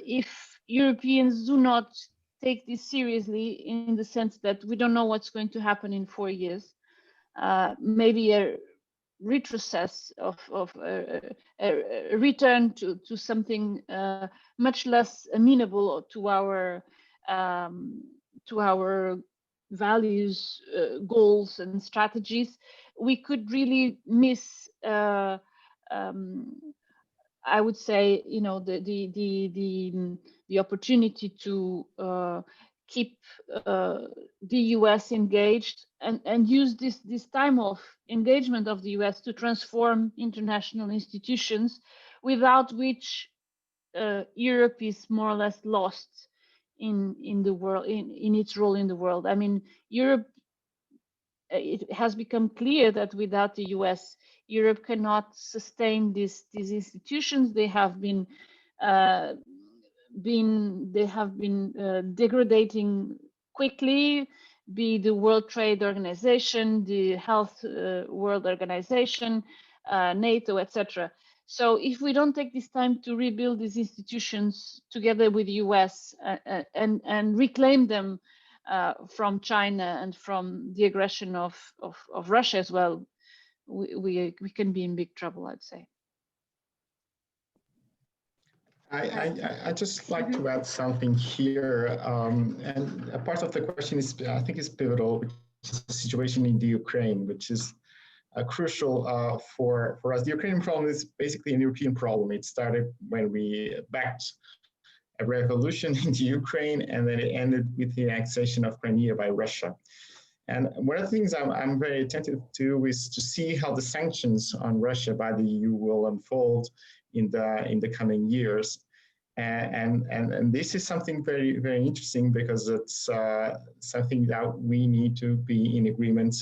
D: if Europeans do not take this seriously, in the sense that we don't know what's going to happen in 4 years, maybe a retrocess of a return to something much less amenable to our values, goals, and strategies, we could really miss. I would say, the opportunity to keep the US engaged and use this time of engagement of the US to transform international institutions, without which Europe is more or less lost in the world, in its role in the world. I mean, Europe, it has become clear that without the US, Europe cannot sustain these institutions. They have been have been degrading quickly, be the World Trade Organization, the Health World Organization, NATO, etc. So if we don't take this time to rebuild these institutions together with the US and reclaim them from China and from the aggression of Russia as well, we can be in big trouble, I'd say.
B: I just like to add something here, and a part of the question is, I think, is pivotal, which is the situation in the Ukraine, which is crucial for us. The Ukrainian problem is basically an European problem. It started when we backed a revolution in the Ukraine, and then it ended with the annexation of Crimea by Russia. And one of the things I'm very attentive to is to see how the sanctions on Russia by the EU will unfold in the coming years. And this is something very, very interesting, because it's something that we need to be in agreement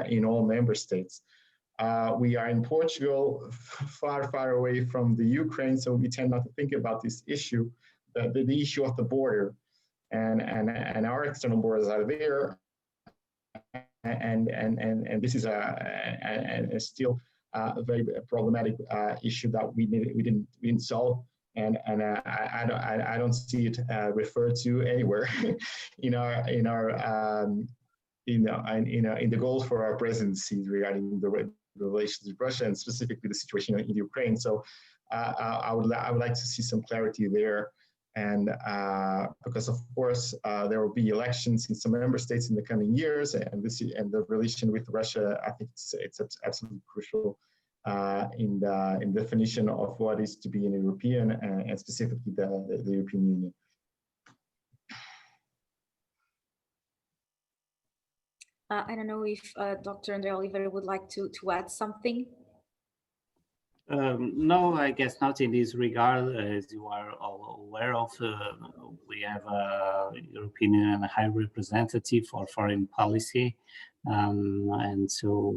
B: in all member states. We are in Portugal, far, far away from the Ukraine, so we tend not to think about this issue, the issue of the border. And our external borders are there. And this is still a very problematic issue that we didn't solve, and I don't see it referred to anywhere in the goals for our presidency regarding the relations with Russia, and specifically the situation in Ukraine. So I would like to see some clarity there. And because, of course, there will be elections in some member states in the coming years, and the relation with Russia, I think it's absolutely crucial in the definition of what is to be an European, and specifically the European Union.
A: I don't know if Dr. André Oliveira would like to add something.
C: No, I guess not in this regard. As you are all aware of, we have a European Union High Representative for Foreign Policy, and so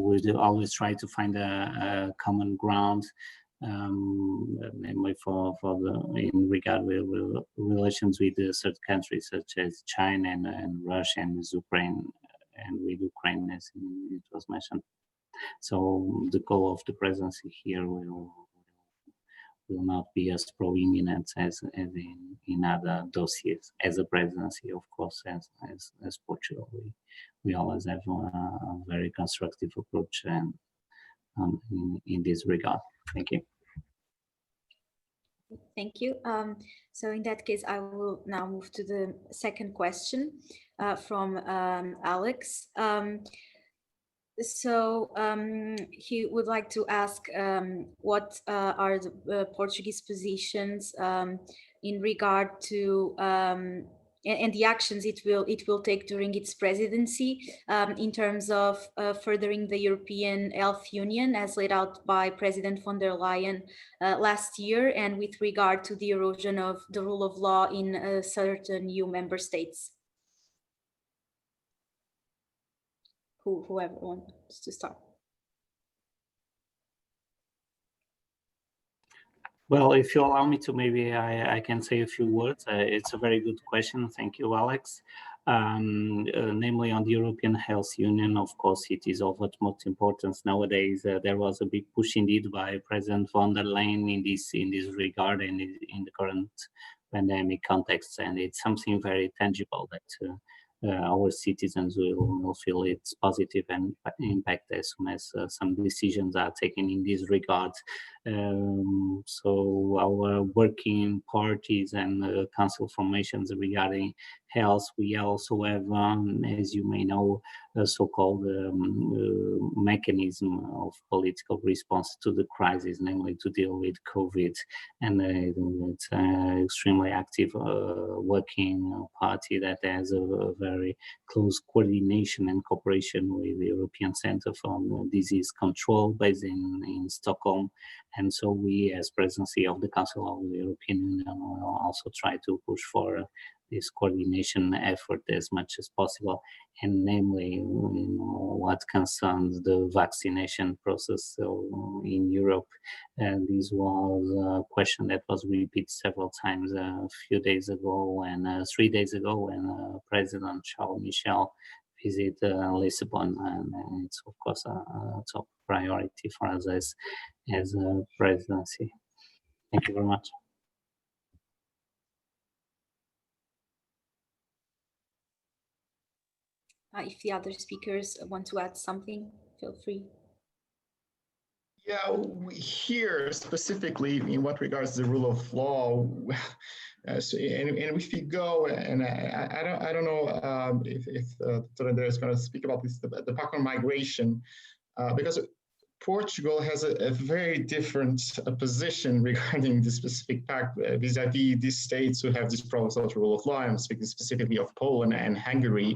C: we do always try to find a common ground, namely in regard with relations with certain countries such as China and Russia and Ukraine, and with Ukraine, as it was mentioned. So the goal of the presidency here will not be as prominent as in other dossiers. As a presidency, of course, as Portugal, we always have a very constructive approach and in this regard. Thank you.
A: Thank you. So in that case, I will now move to the second question from Alex. So he would like to ask what are the Portuguese positions in regard to and the actions it will take during its presidency in terms of furthering the European Health Union as laid out by President von der Leyen last year, and with regard to the erosion of the rule of law in certain EU member states. Whoever wants to start.
C: Well, if you allow me to, maybe I can say a few words. It's a very good question. Thank you, Alex. Namely on the European Health Union, of course, it is of utmost importance nowadays. There was a big push indeed by President von der Leyen in this regard and in the current pandemic context, and it's something very tangible that our citizens will feel its positive and impact as soon as some decisions are taken in this regard. So our working parties and council formations regarding health, we also have, as you may know, a so-called mechanism of political response to the crisis, namely to deal with COVID, and it's an extremely active working party that has a very close coordination and cooperation with the European Center for Disease Control based in Stockholm. And so we, as presidency of the Council of the European Union, will also try to push for this coordination effort as much as possible, and namely what concerns the vaccination process. So in Europe, this was a question that was repeated several times a few days ago and 3 days ago when President Charles Michel visited Lisbon, and it's of course a top priority for us as a presidency. Thank you very much.
A: If the other speakers want to add something, feel free.
B: Yeah, here specifically in what regards the rule of law, and if you go, and I don't know if Dr. André is going to speak about this, the pact on migration, because Portugal has a very different position regarding the specific pact vis-a-vis these states who have this proposal to rule of law. I'm speaking specifically of Poland and Hungary.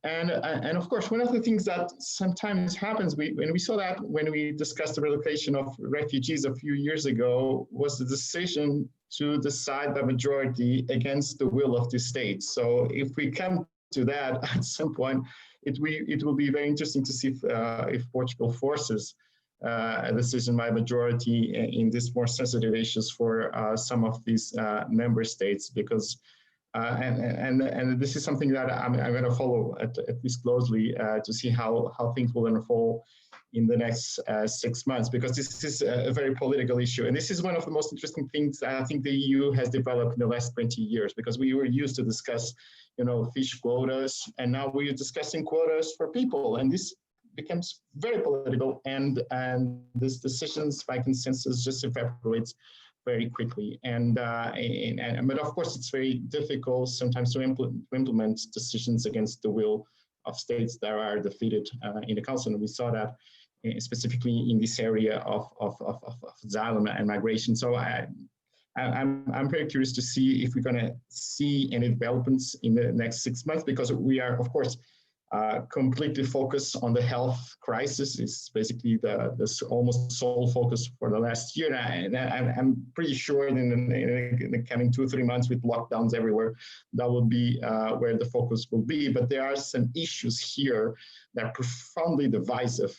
B: And of course, one of the things that sometimes happens, when we saw that when we discussed the relocation of refugees a few years ago, was the decision to decide by majority against the will of the states. So if we come to that at some point, it will be very interesting to see if Portugal forces a decision by majority in these more sensitive issues for some of these member states, because and this is something that I'm going to follow at least closely to see how things will unfold in the next 6 months, because this is a very political issue. And this is one of the most interesting things I think the EU has developed in the last 20 years, because we were used to discuss, fish quotas, and now we're discussing quotas for people. And this becomes very political, and these decisions by consensus just evaporates very quickly. But of course, it's very difficult sometimes to implement decisions against the will of states that are defeated in the council. And we saw that specifically in this area of asylum and migration. So I'm very curious to see if we're going to see any developments in the next 6 months, because we are, of course, completely focused on the health crisis. It's basically the almost sole focus for the last year. And I'm pretty sure in the coming 2 or 3 months with lockdowns everywhere, that will be where the focus will be. But there are some issues here that are profoundly divisive.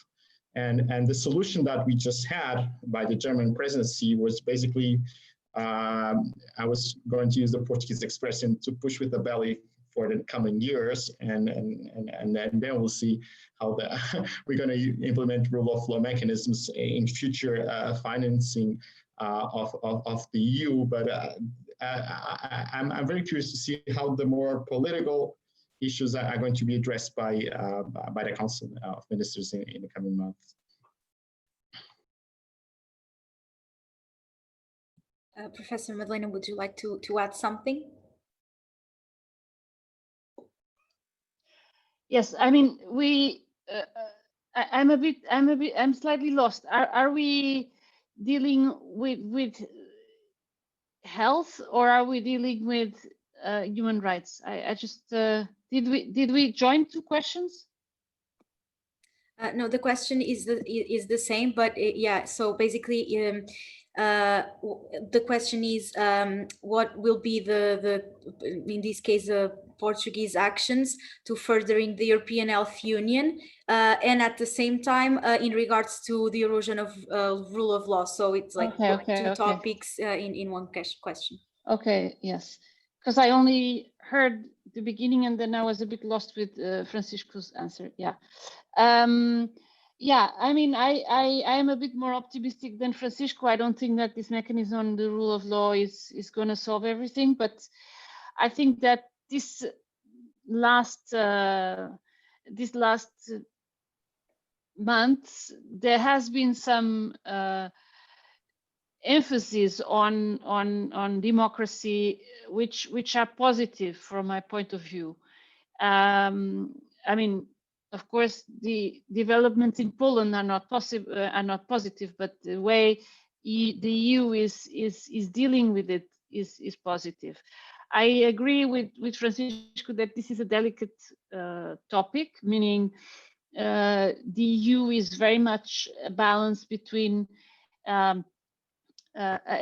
B: And the solution that we just had by the German presidency was basically, I was going to use the Portuguese expression, to push with the belly for the coming years, and then we'll see how we're going to implement rule of law mechanisms in future financing of the EU. But I'm very curious to see how the more political issues are going to be addressed by the Council of Ministers in the coming months.
A: Professor Madalena, would you like to add something?
D: Yes, I mean, I'm slightly lost. Are we dealing with health, or are we dealing with human rights? I just did we join 2 questions?
A: No, the question is the same, but yeah. So basically, the question is, what will be the in this case Portuguese actions to furthering the European Health Union, and at the same time in regards to the erosion of rule of law. So it's like two topics in one question.
D: Okay, yes, because I only heard the beginning and then I was a bit lost with Francisco's answer. Yeah. Yeah, I mean, I am a bit more optimistic than Francisco. I don't think that this mechanism on the rule of law is going to solve everything, but I think that this last month there has been some emphasis on democracy, which are positive from my point of view. I mean, of course, the developments in Poland are not positive, but the way the EU is dealing with it is positive. I agree with Francisco that this is a delicate topic, meaning the EU is very much a balance between a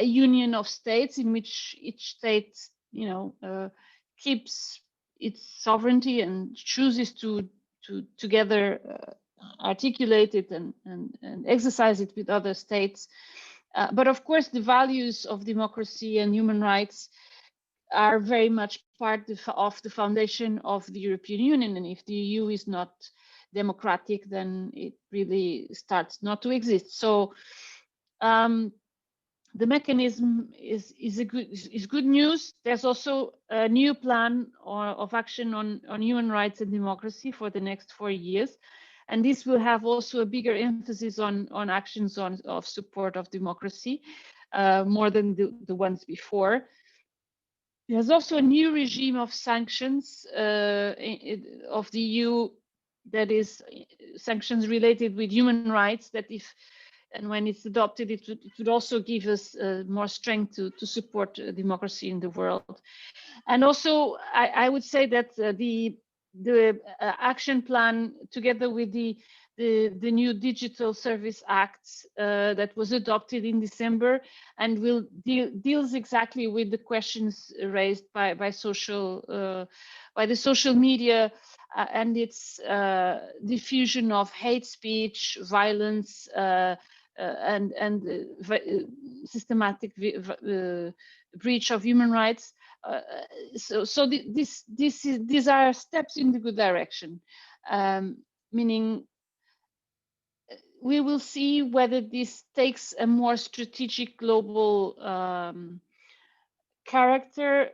D: union of states in which each state, keeps its sovereignty and chooses to together articulate it and exercise it with other states. But of course, the values of democracy and human rights are very much part of the foundation of the European Union. And if the EU is not democratic, then it really starts not to exist. So the mechanism is good news. There's also a new plan of action on human rights and democracy for the next 4 years. And this will have also a bigger emphasis on actions of support of democracy, more than the ones before. There's also a new regime of sanctions of the EU, that is sanctions related with human rights, that if and when it's adopted, it would also give us more strength to support democracy in the world. And also, I would say that the action plan, together with the new Digital Service Act that was adopted in December, and will deals exactly with the questions raised by the social media and its diffusion of hate speech, violence, and systematic breach of human rights. So these are steps in the good direction, meaning we will see whether this takes a more strategic global character,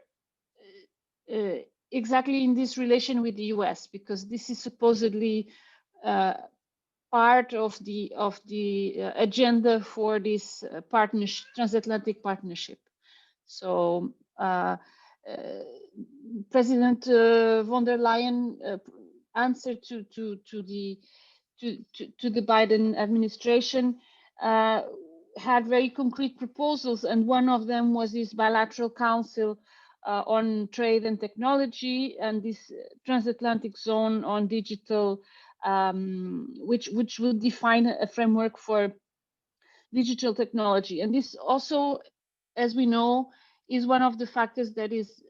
D: exactly in this relation with the US, because this is supposedly part of the agenda for this transatlantic partnership. So President von der Leyen answered to the Biden administration, had very concrete proposals, and one of them was this bilateral council on trade and technology, and this transatlantic zone on digital, which will define a framework for digital technology. And this also, as we know, is one of the factors that is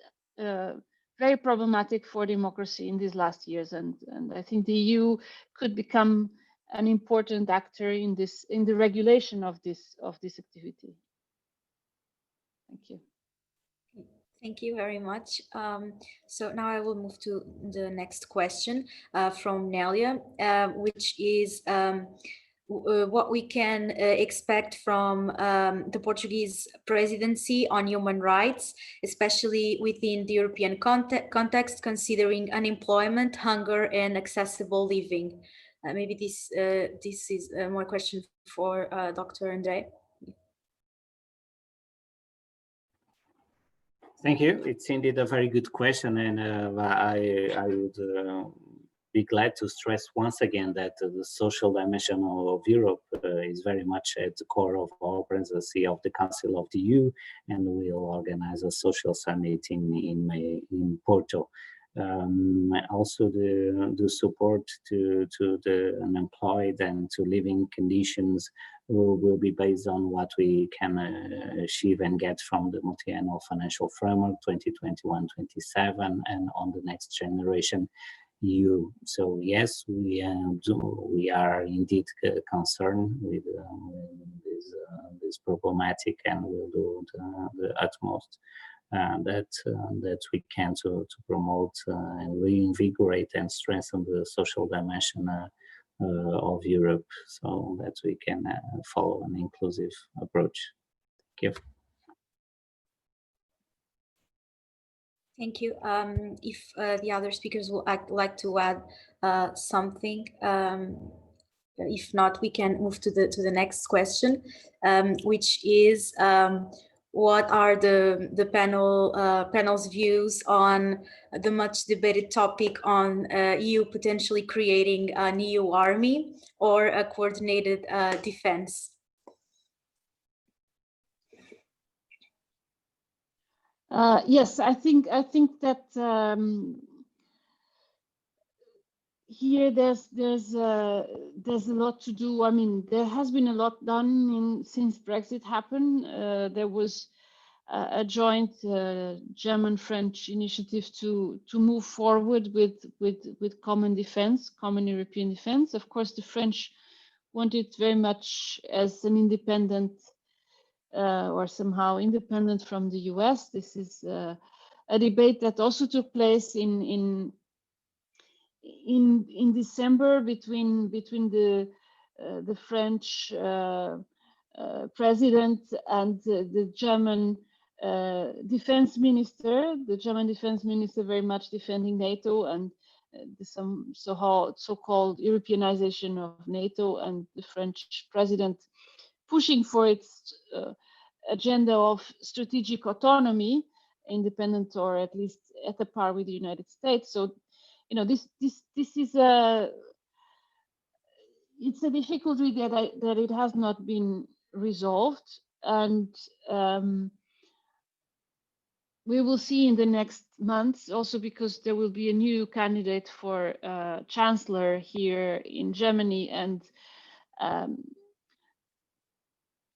D: very problematic for democracy in these last years. And I think the EU could become an important actor in the regulation of this activity. Thank you.
A: Thank you very much. So now I will move to the next question from Nelia, which is what we can expect from the Portuguese presidency on human rights, especially within the European context, considering unemployment, hunger, and accessible living. Maybe this is more question for Dr. André.
C: Thank you. It's indeed a very good question, and I would be glad to stress once again that the social dimension of Europe is very much at the core of our presidency of the Council of the EU, and we'll organize a social summit in May in Porto. Also, the support to the unemployed and to living conditions will be based on what we can achieve and get from the multi-annual financial framework 2021-27 and on the next generation EU. So yes, we are indeed concerned with this problematic, and we'll do the utmost that we can to promote and reinvigorate and strengthen the social dimension of Europe, so that we can follow an inclusive approach. Thank you.
A: Thank you. If the other speakers would like to add something, if not, we can move to the next question, which is what are the panel's views on the much debated topic on EU potentially creating an EU army or a coordinated defense?
D: Yes, I think that here there's a lot to do. I mean, there has been a lot done since Brexit happened. There was a joint German-French initiative to move forward with common defense, common European defense. Of course, the French want it very much as an independent or somehow independent from the US. This is a debate that also took place in December between the French president and the German defense minister. The German defense minister very much defending NATO and the so-called Europeanization of NATO, and the French president pushing for its agenda of strategic autonomy, independent or at least at a par with the United States. So, you know, this is it's a difficulty that it has not been resolved, and we will see in the next months, also because there will be a new candidate for chancellor here in Germany, and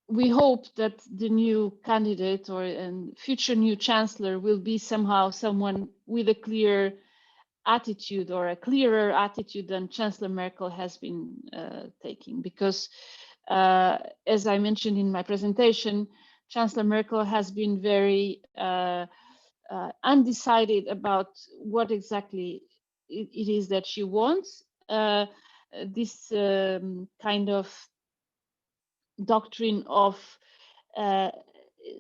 D: we hope that the new candidate and future new chancellor will be somehow someone with a clear attitude, or a clearer attitude than Chancellor Merkel has been taking, because as I mentioned in my presentation, Chancellor Merkel has been very undecided about what exactly it is that she wants. This kind of doctrine of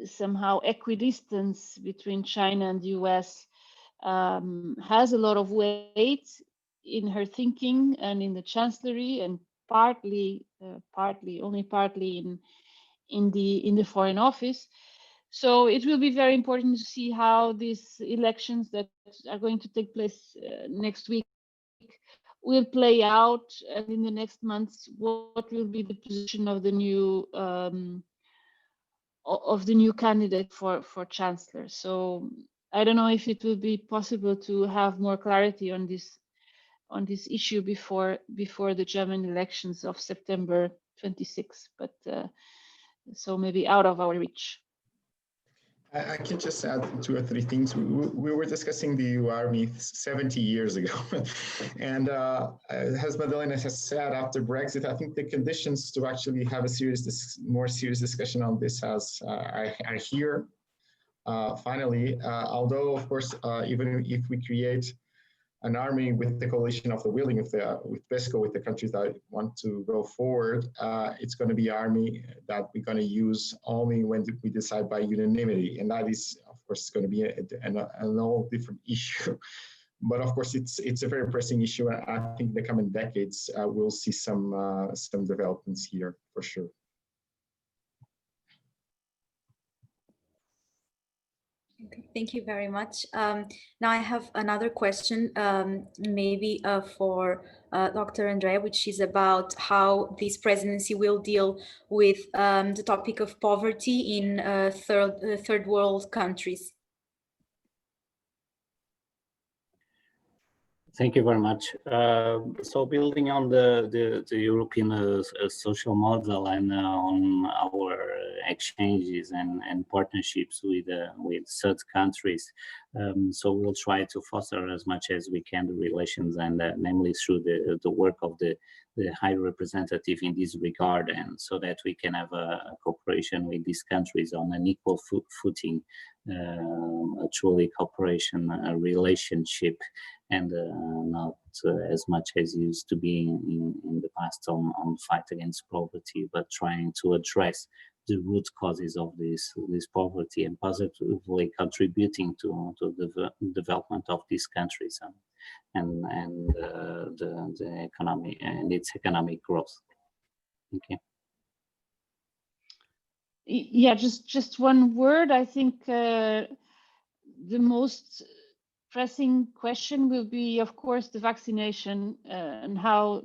D: somehow equidistance between China and the US has a lot of weight in her thinking and in the chancellery, and only partly in the Foreign Office. So it will be very important to see how these elections that are going to take place next week will play out, and in the next months, what will be the position of the new candidate for chancellor. So I don't know if it will be possible to have more clarity on this issue before the German elections of September 26, but so maybe out of our reach.
B: I can just add 2 or 3 things. We were discussing the EU Army 70 years ago. And as Madalena has said, after Brexit, I think the conditions to actually have a more serious discussion on this are here. Finally, although, of course, even if we create an army with the coalition of the willing, with PESCO, with the countries that want to go forward, it's going to be army that we're going to use only when we decide by unanimity. And that is, of course, going to be an all different issue. But of course, it's a very pressing issue. And I think in the coming decades, we'll see some developments here for sure.
A: Okay, thank you very much. Now I have another question, maybe for Dr. Andrea, which is about how this presidency will deal with the topic of poverty in third world countries.
C: Thank you very much. So building on the European social model and on our exchanges and partnerships with third countries, so we'll try to foster as much as we can the relations, and namely through the work of the High Representative in this regard, and so that we can have a cooperation with these countries on an equal footing, a truly cooperation relationship, and not as much as used to be in the past on fight against poverty, but trying to address the root causes of this poverty and positively contributing to the development of these countries and the economy and its economic growth. Thank you.
D: Yeah, just one word. I think the most pressing question will be, of course, the vaccination and how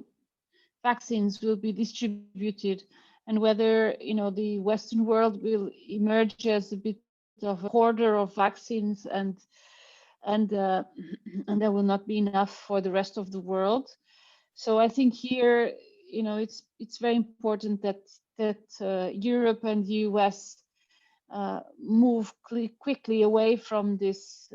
D: vaccines will be distributed, and whether the Western world will emerge as a bit of a hoarder of vaccines, and there will not be enough for the rest of the world. So I think here, it's very important that Europe and the US move quickly away from this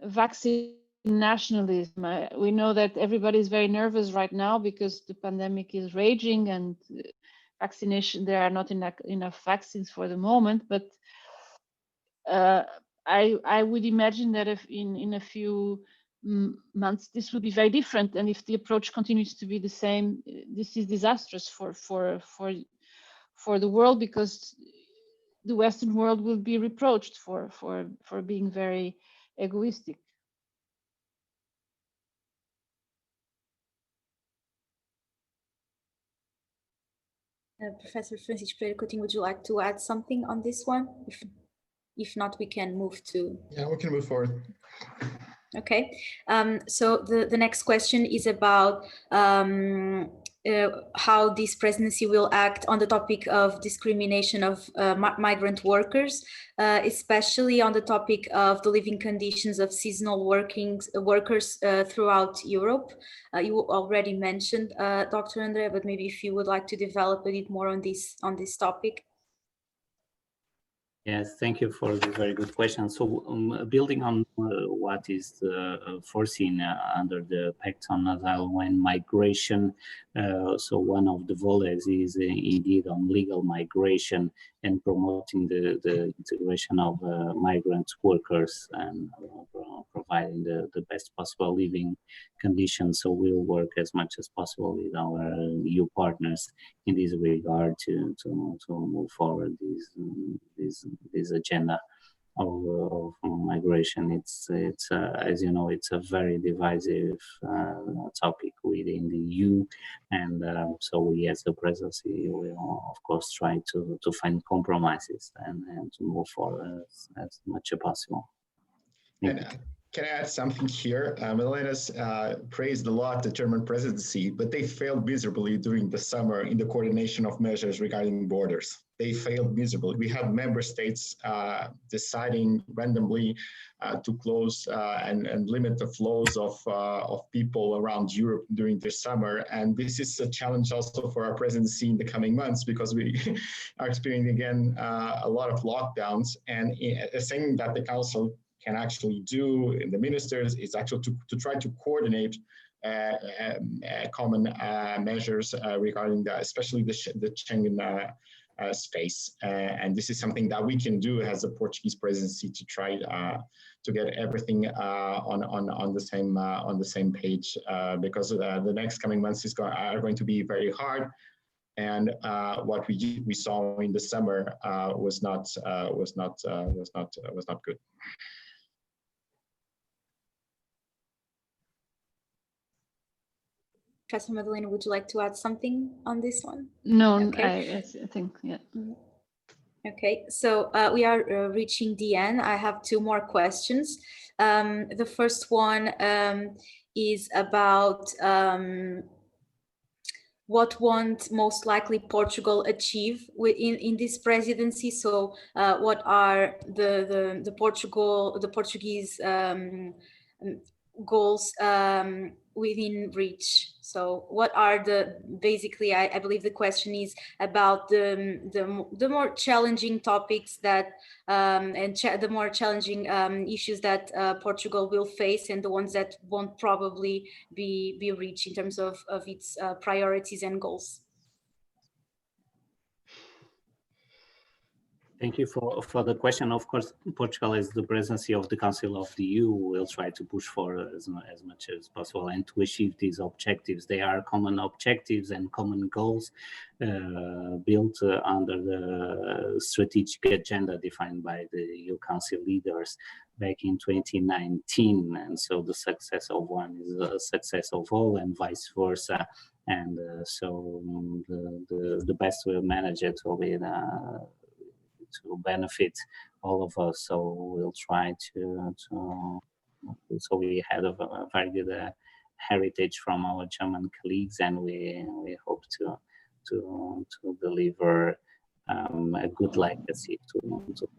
D: vaccine nationalism. We know that everybody is very nervous right now because the pandemic is raging and vaccination, there are not enough vaccines for the moment, but I would imagine that if in a few months this will be very different, and if the approach continues to be the same, this is disastrous for the world, because the Western world will be reproached for being very egoistic.
A: Professor Francisco Pereira Coutinho, would you like to add something on this one? If not, we can move to...
B: Yeah, we can move forward.
A: Okay, so the next question is about how this presidency will act on the topic of discrimination of migrant workers, especially on the topic of the living conditions of seasonal workers throughout Europe. You already mentioned, Dr. André, but maybe if you would like to develop a bit more on this topic.
C: Yes, thank you for the very good question. So building on what is foreseen under the Pact on Asylum and Migration, so one of the volets is indeed on legal migration and promoting the integration of migrant workers and providing the best possible living conditions. So we'll work as much as possible with our EU partners in this regard to move forward this agenda of migration. It's as you know, it's a very divisive topic within the EU, and so we as the presidency will of course try to find compromises and to move forward as much as possible.
B: Can I add something here? Madalena's praised a lot the German presidency, but they failed miserably during the summer in the coordination of measures regarding borders. They failed miserably. We have member states deciding randomly to close and limit the flows of people around Europe during the summer. And this is a challenge also for our presidency in the coming months, because we are experiencing again a lot of lockdowns, and a thing that the Council can actually do in the ministers is actually to try to coordinate common measures regarding especially the Schengen space, and this is something that we can do as a Portuguese presidency to try to get everything on the same page, because the next coming months are going to be very hard. And what we saw in the summer was not good.
A: Professor Madalena, would you like to add something on this one?
D: No,
A: okay.
D: I think, yeah.
A: Okay, so we are reaching the end. I have two more questions. The first one is about what won't most likely Portugal achieve in this presidency. So what are the Portuguese goals within reach? So what are basically I believe the question is about the more challenging topics that the more challenging issues that Portugal will face, and the ones that won't probably be reached in terms of its priorities and goals.
C: Thank you for the question. Of course, Portugal, as the presidency of the Council of the EU, will try to push for as much as possible and to achieve these objectives. They are common objectives and common goals built under the strategic agenda defined by the EU Council leaders back in 2019. And so the success of one is a success of all, and vice versa. And so the best way to manage it will be to benefit all of us. So we'll try to so we had a very good heritage from our German colleagues, and we hope to deliver a good legacy to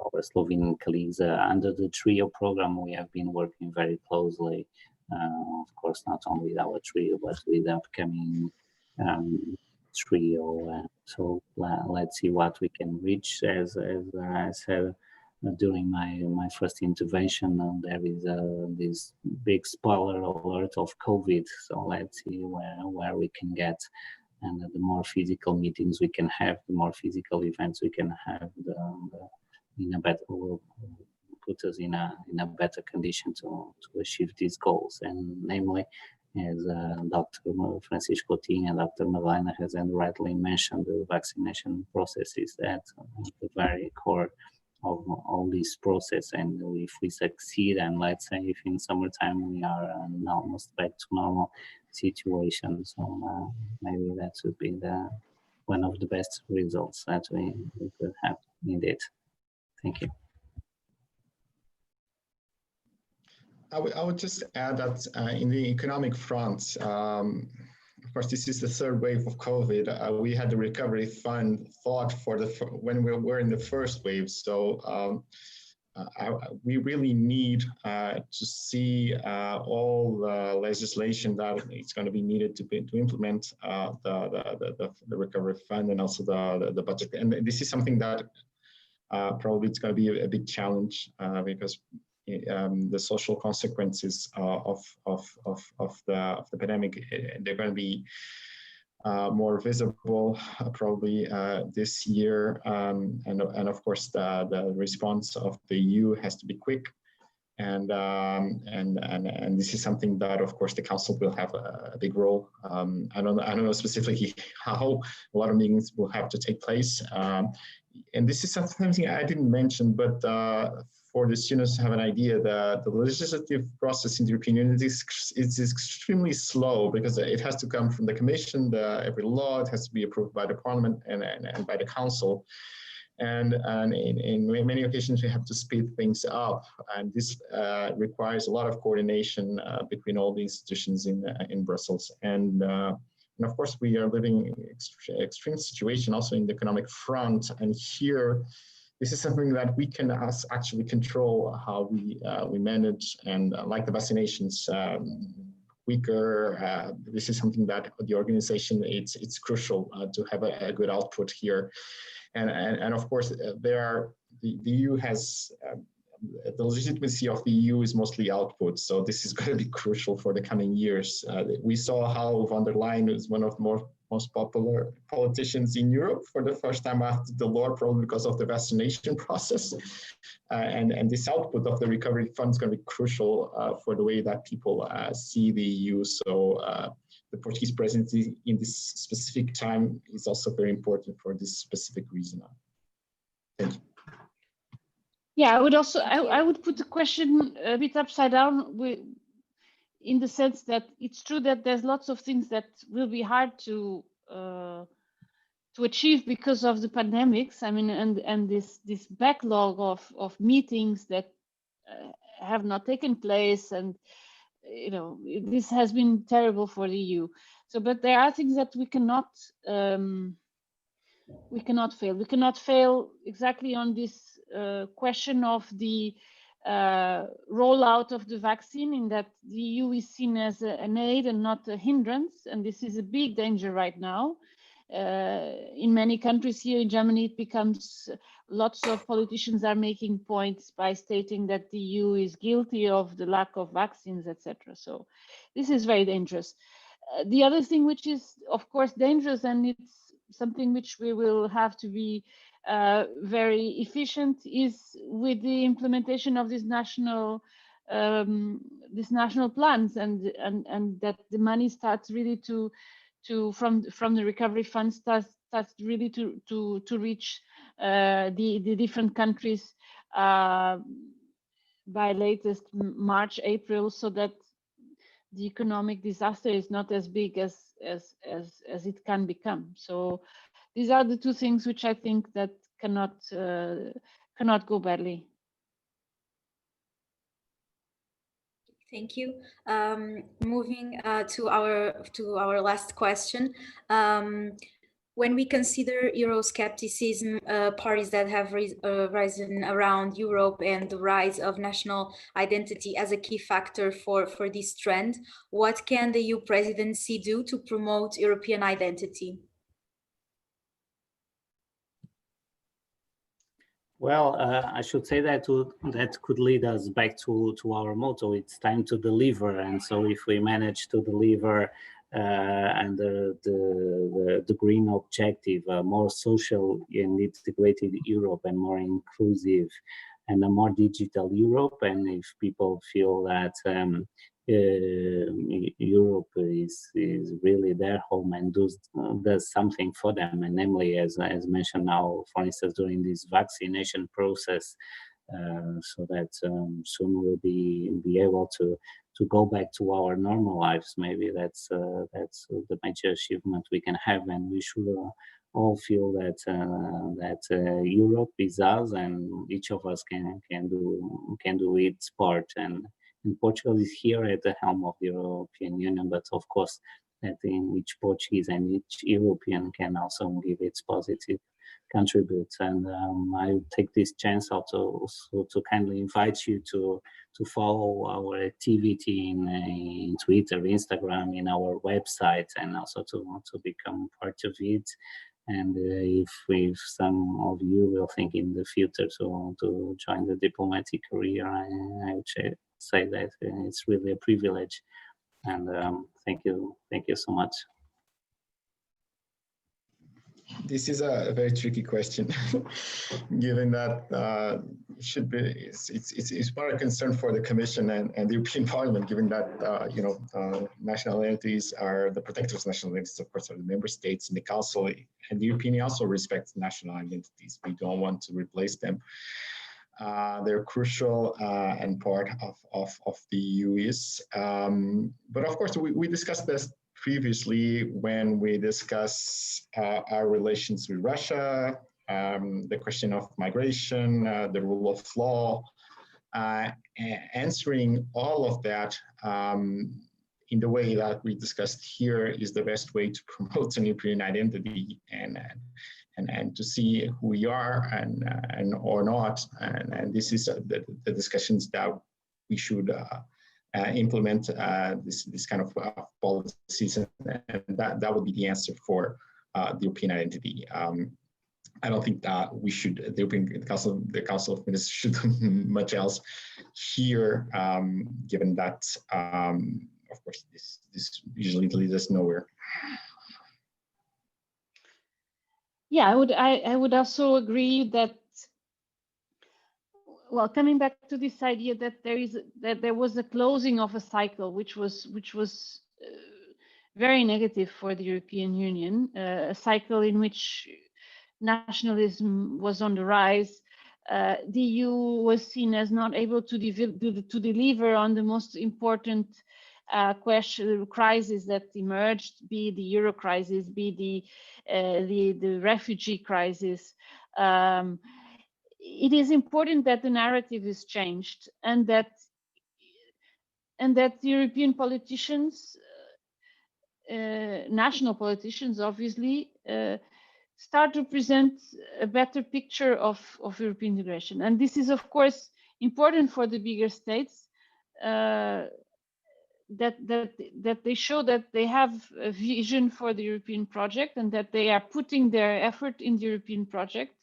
C: our Slovenian colleagues. Under the TRIO program, we have been working very closely, of course, not only with our TRIO, but with the upcoming 3. Or so let's see what we can reach. As I said during my first intervention, there is this big spoiler alert of COVID. So let's see where we can get. And the more physical meetings we can have, the more physical events we can have, will put us in a better condition to achieve these goals. And namely, as Dr. Francisco Coutinho and Dr. Madalena Resende rightly mentioned, the vaccination process is at the very core of all this process. And if we succeed, and let's say if in summertime we are almost back to normal situation, so maybe that would be one of the best results that we could have indeed. Thank you.
B: I would just add that in the economic front, of course, this is the third wave of COVID. We had the recovery fund thought for when we were in the first wave. So we really need to see all the legislation that is going to be needed to implement the recovery fund and also the budget. And this is something that probably it's going to be a big challenge because the social consequences of the pandemic, they're going to be more visible probably this year, and of course the response of the EU has to be quick, and this is something that of course the Council will have a big role. I don't know specifically how a lot of meetings will have to take place, and this is something I didn't mention, but for the students to have an idea, the legislative process in the European Union is extremely slow because it has to come from the Commission, every law, it has to be approved by the Parliament and by the Council. And in many occasions, we have to speed things up. And this requires a lot of coordination between all the institutions in Brussels. And of course, we are living extreme situation also in the economic front. And here, this is something that we can actually control how we manage, and like the vaccinations quicker. This is something that the organization, it's crucial to have a good output here. And of course, the EU has, the legitimacy of the EU is mostly output. So this is going to be crucial for the coming years. We saw how von der Leyen is one of the most popular politicians in Europe for the first time after the law, probably because of the vaccination process. And this output of the recovery fund is going to be crucial for the way that people see the EU. So the Portuguese presidency in this specific time is also very important for this specific reason. Thank you.
D: Yeah, I would also, I would put the question a bit upside down in the sense that it's true that there's lots of things that will be hard to achieve because of the pandemics. I mean, and this backlog of meetings that have not taken place, and you know, this has been terrible for the EU. So, but there are things that we cannot fail. We cannot fail exactly on this question of the rollout of the vaccine, in that the EU is seen as an aid and not a hindrance, and this is a big danger right now. In many countries, here in Germany, it becomes, lots of politicians are making points by stating that the EU is guilty of the lack of vaccines, etc. So this is very dangerous. The other thing which is of course dangerous, and it's something which we will have to be very efficient, is with the implementation of these national plans, and that the money starts really to from the recovery fund starts really to reach the different countries by latest March, April, so that the economic disaster is not as big as it can become. So these are the two things which I think that cannot go badly.
A: Thank you. Moving to our last question. When we consider Euroscepticism, parties that have risen around Europe and the rise of national identity as a key factor for this trend, what can the EU presidency do to promote European identity?
C: Well, I should say that that could lead us back to our motto. It's time to deliver, and so if we manage to deliver under the green objective, a more social and integrated Europe, and more inclusive and a more digital Europe, and if people feel that Europe is really their home and does something for them, and namely, as mentioned now, for instance, during this vaccination process, so that soon we'll be able to go back to our normal lives. Maybe that's the major achievement we can have, and we should all feel that Europe is us, and each of us can do its part. And Portugal is here at the helm of the European Union, but of course that in each Portuguese and each European can also give its positive contribute. And I take this chance also to kindly invite you to follow our activity in Twitter, Instagram, in our website, and also to become part of it. And if some of you will think in the future to join the diplomatic career, I would say that it's really a privilege. And thank you so much.
B: This is a very tricky question, given that it's more a concern for the Commission and the European Parliament, given that national entities are the protectors of national entities, of course, are the member states in the Council, and the European Union also respects national identities. We don't want to replace them. They're crucial and part of the EU is. But of course, we discussed this previously when we discuss our relations with Russia, the question of migration, the rule of law, answering all of that in the way that we discussed here is the best way to promote an European identity and to see who we are and or not. And this is the discussions that we should implement this kind of policies, and that would be the answer for the European identity. I don't think that we should, the Council of Ministers should do much else here, given that, of course, this usually leads us nowhere.
D: Yeah, I would also agree that, well, coming back to this idea that there was a closing of a cycle, which was very negative for the European Union, a cycle in which nationalism was on the rise. The EU was seen as not able to deliver on the most important crises that emerged, be the Euro crisis, be the refugee crisis. It is important that the narrative is changed, and that the European politicians, national politicians, obviously, start to present a better picture of European integration. And this is, of course, important for the bigger states, that they show that they have a vision for the European project and that they are putting their effort in the European project.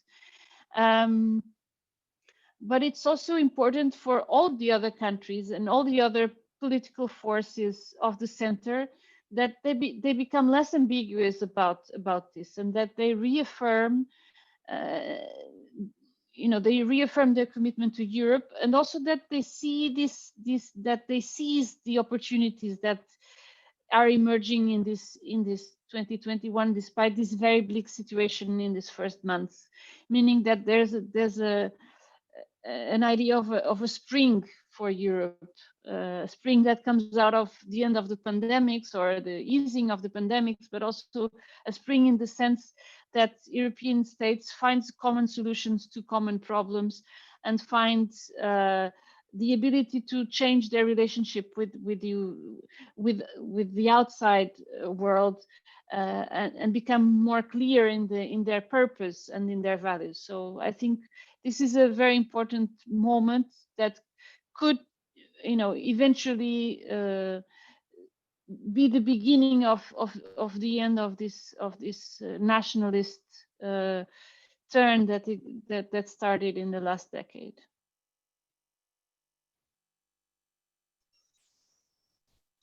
D: But it's also important for all the other countries and all the other political forces of the center that they become less ambiguous about this, and that they reaffirm, they reaffirm their commitment to Europe, and also that they see that they seize the opportunities that are emerging in this 2021, despite this very bleak situation in this first months, meaning that there's an idea of a spring for Europe, a spring that comes out of the end of the pandemics or the easing of the pandemics, but also a spring in the sense that European states find common solutions to common problems and find the ability to change their relationship with the outside world, and become more clear in their purpose and in their values. So I think this is a very important moment that could, eventually be the beginning of the end of this nationalist turn that started in the last decade.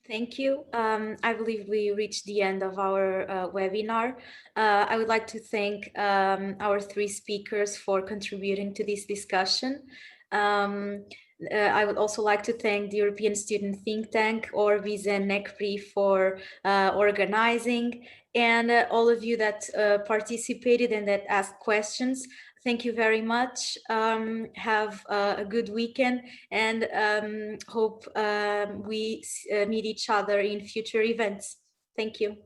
A: Thank you. I believe we reached the end of our webinar. I would like to thank our three speakers for contributing to this discussion. I would also like to thank the European Student Think Tank, Orbis and NECPRI for organizing, and all of you that participated and that asked questions. Thank you very much. Have a good weekend, and hope we meet each other in future events. Thank you.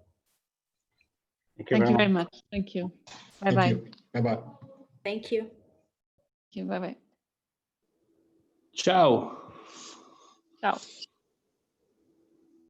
D: Thank you very much. Thank you. Bye-bye.
B: Bye-bye.
A: Thank you.
D: Thank you. Bye-bye.
E: Ciao.
D: Ciao.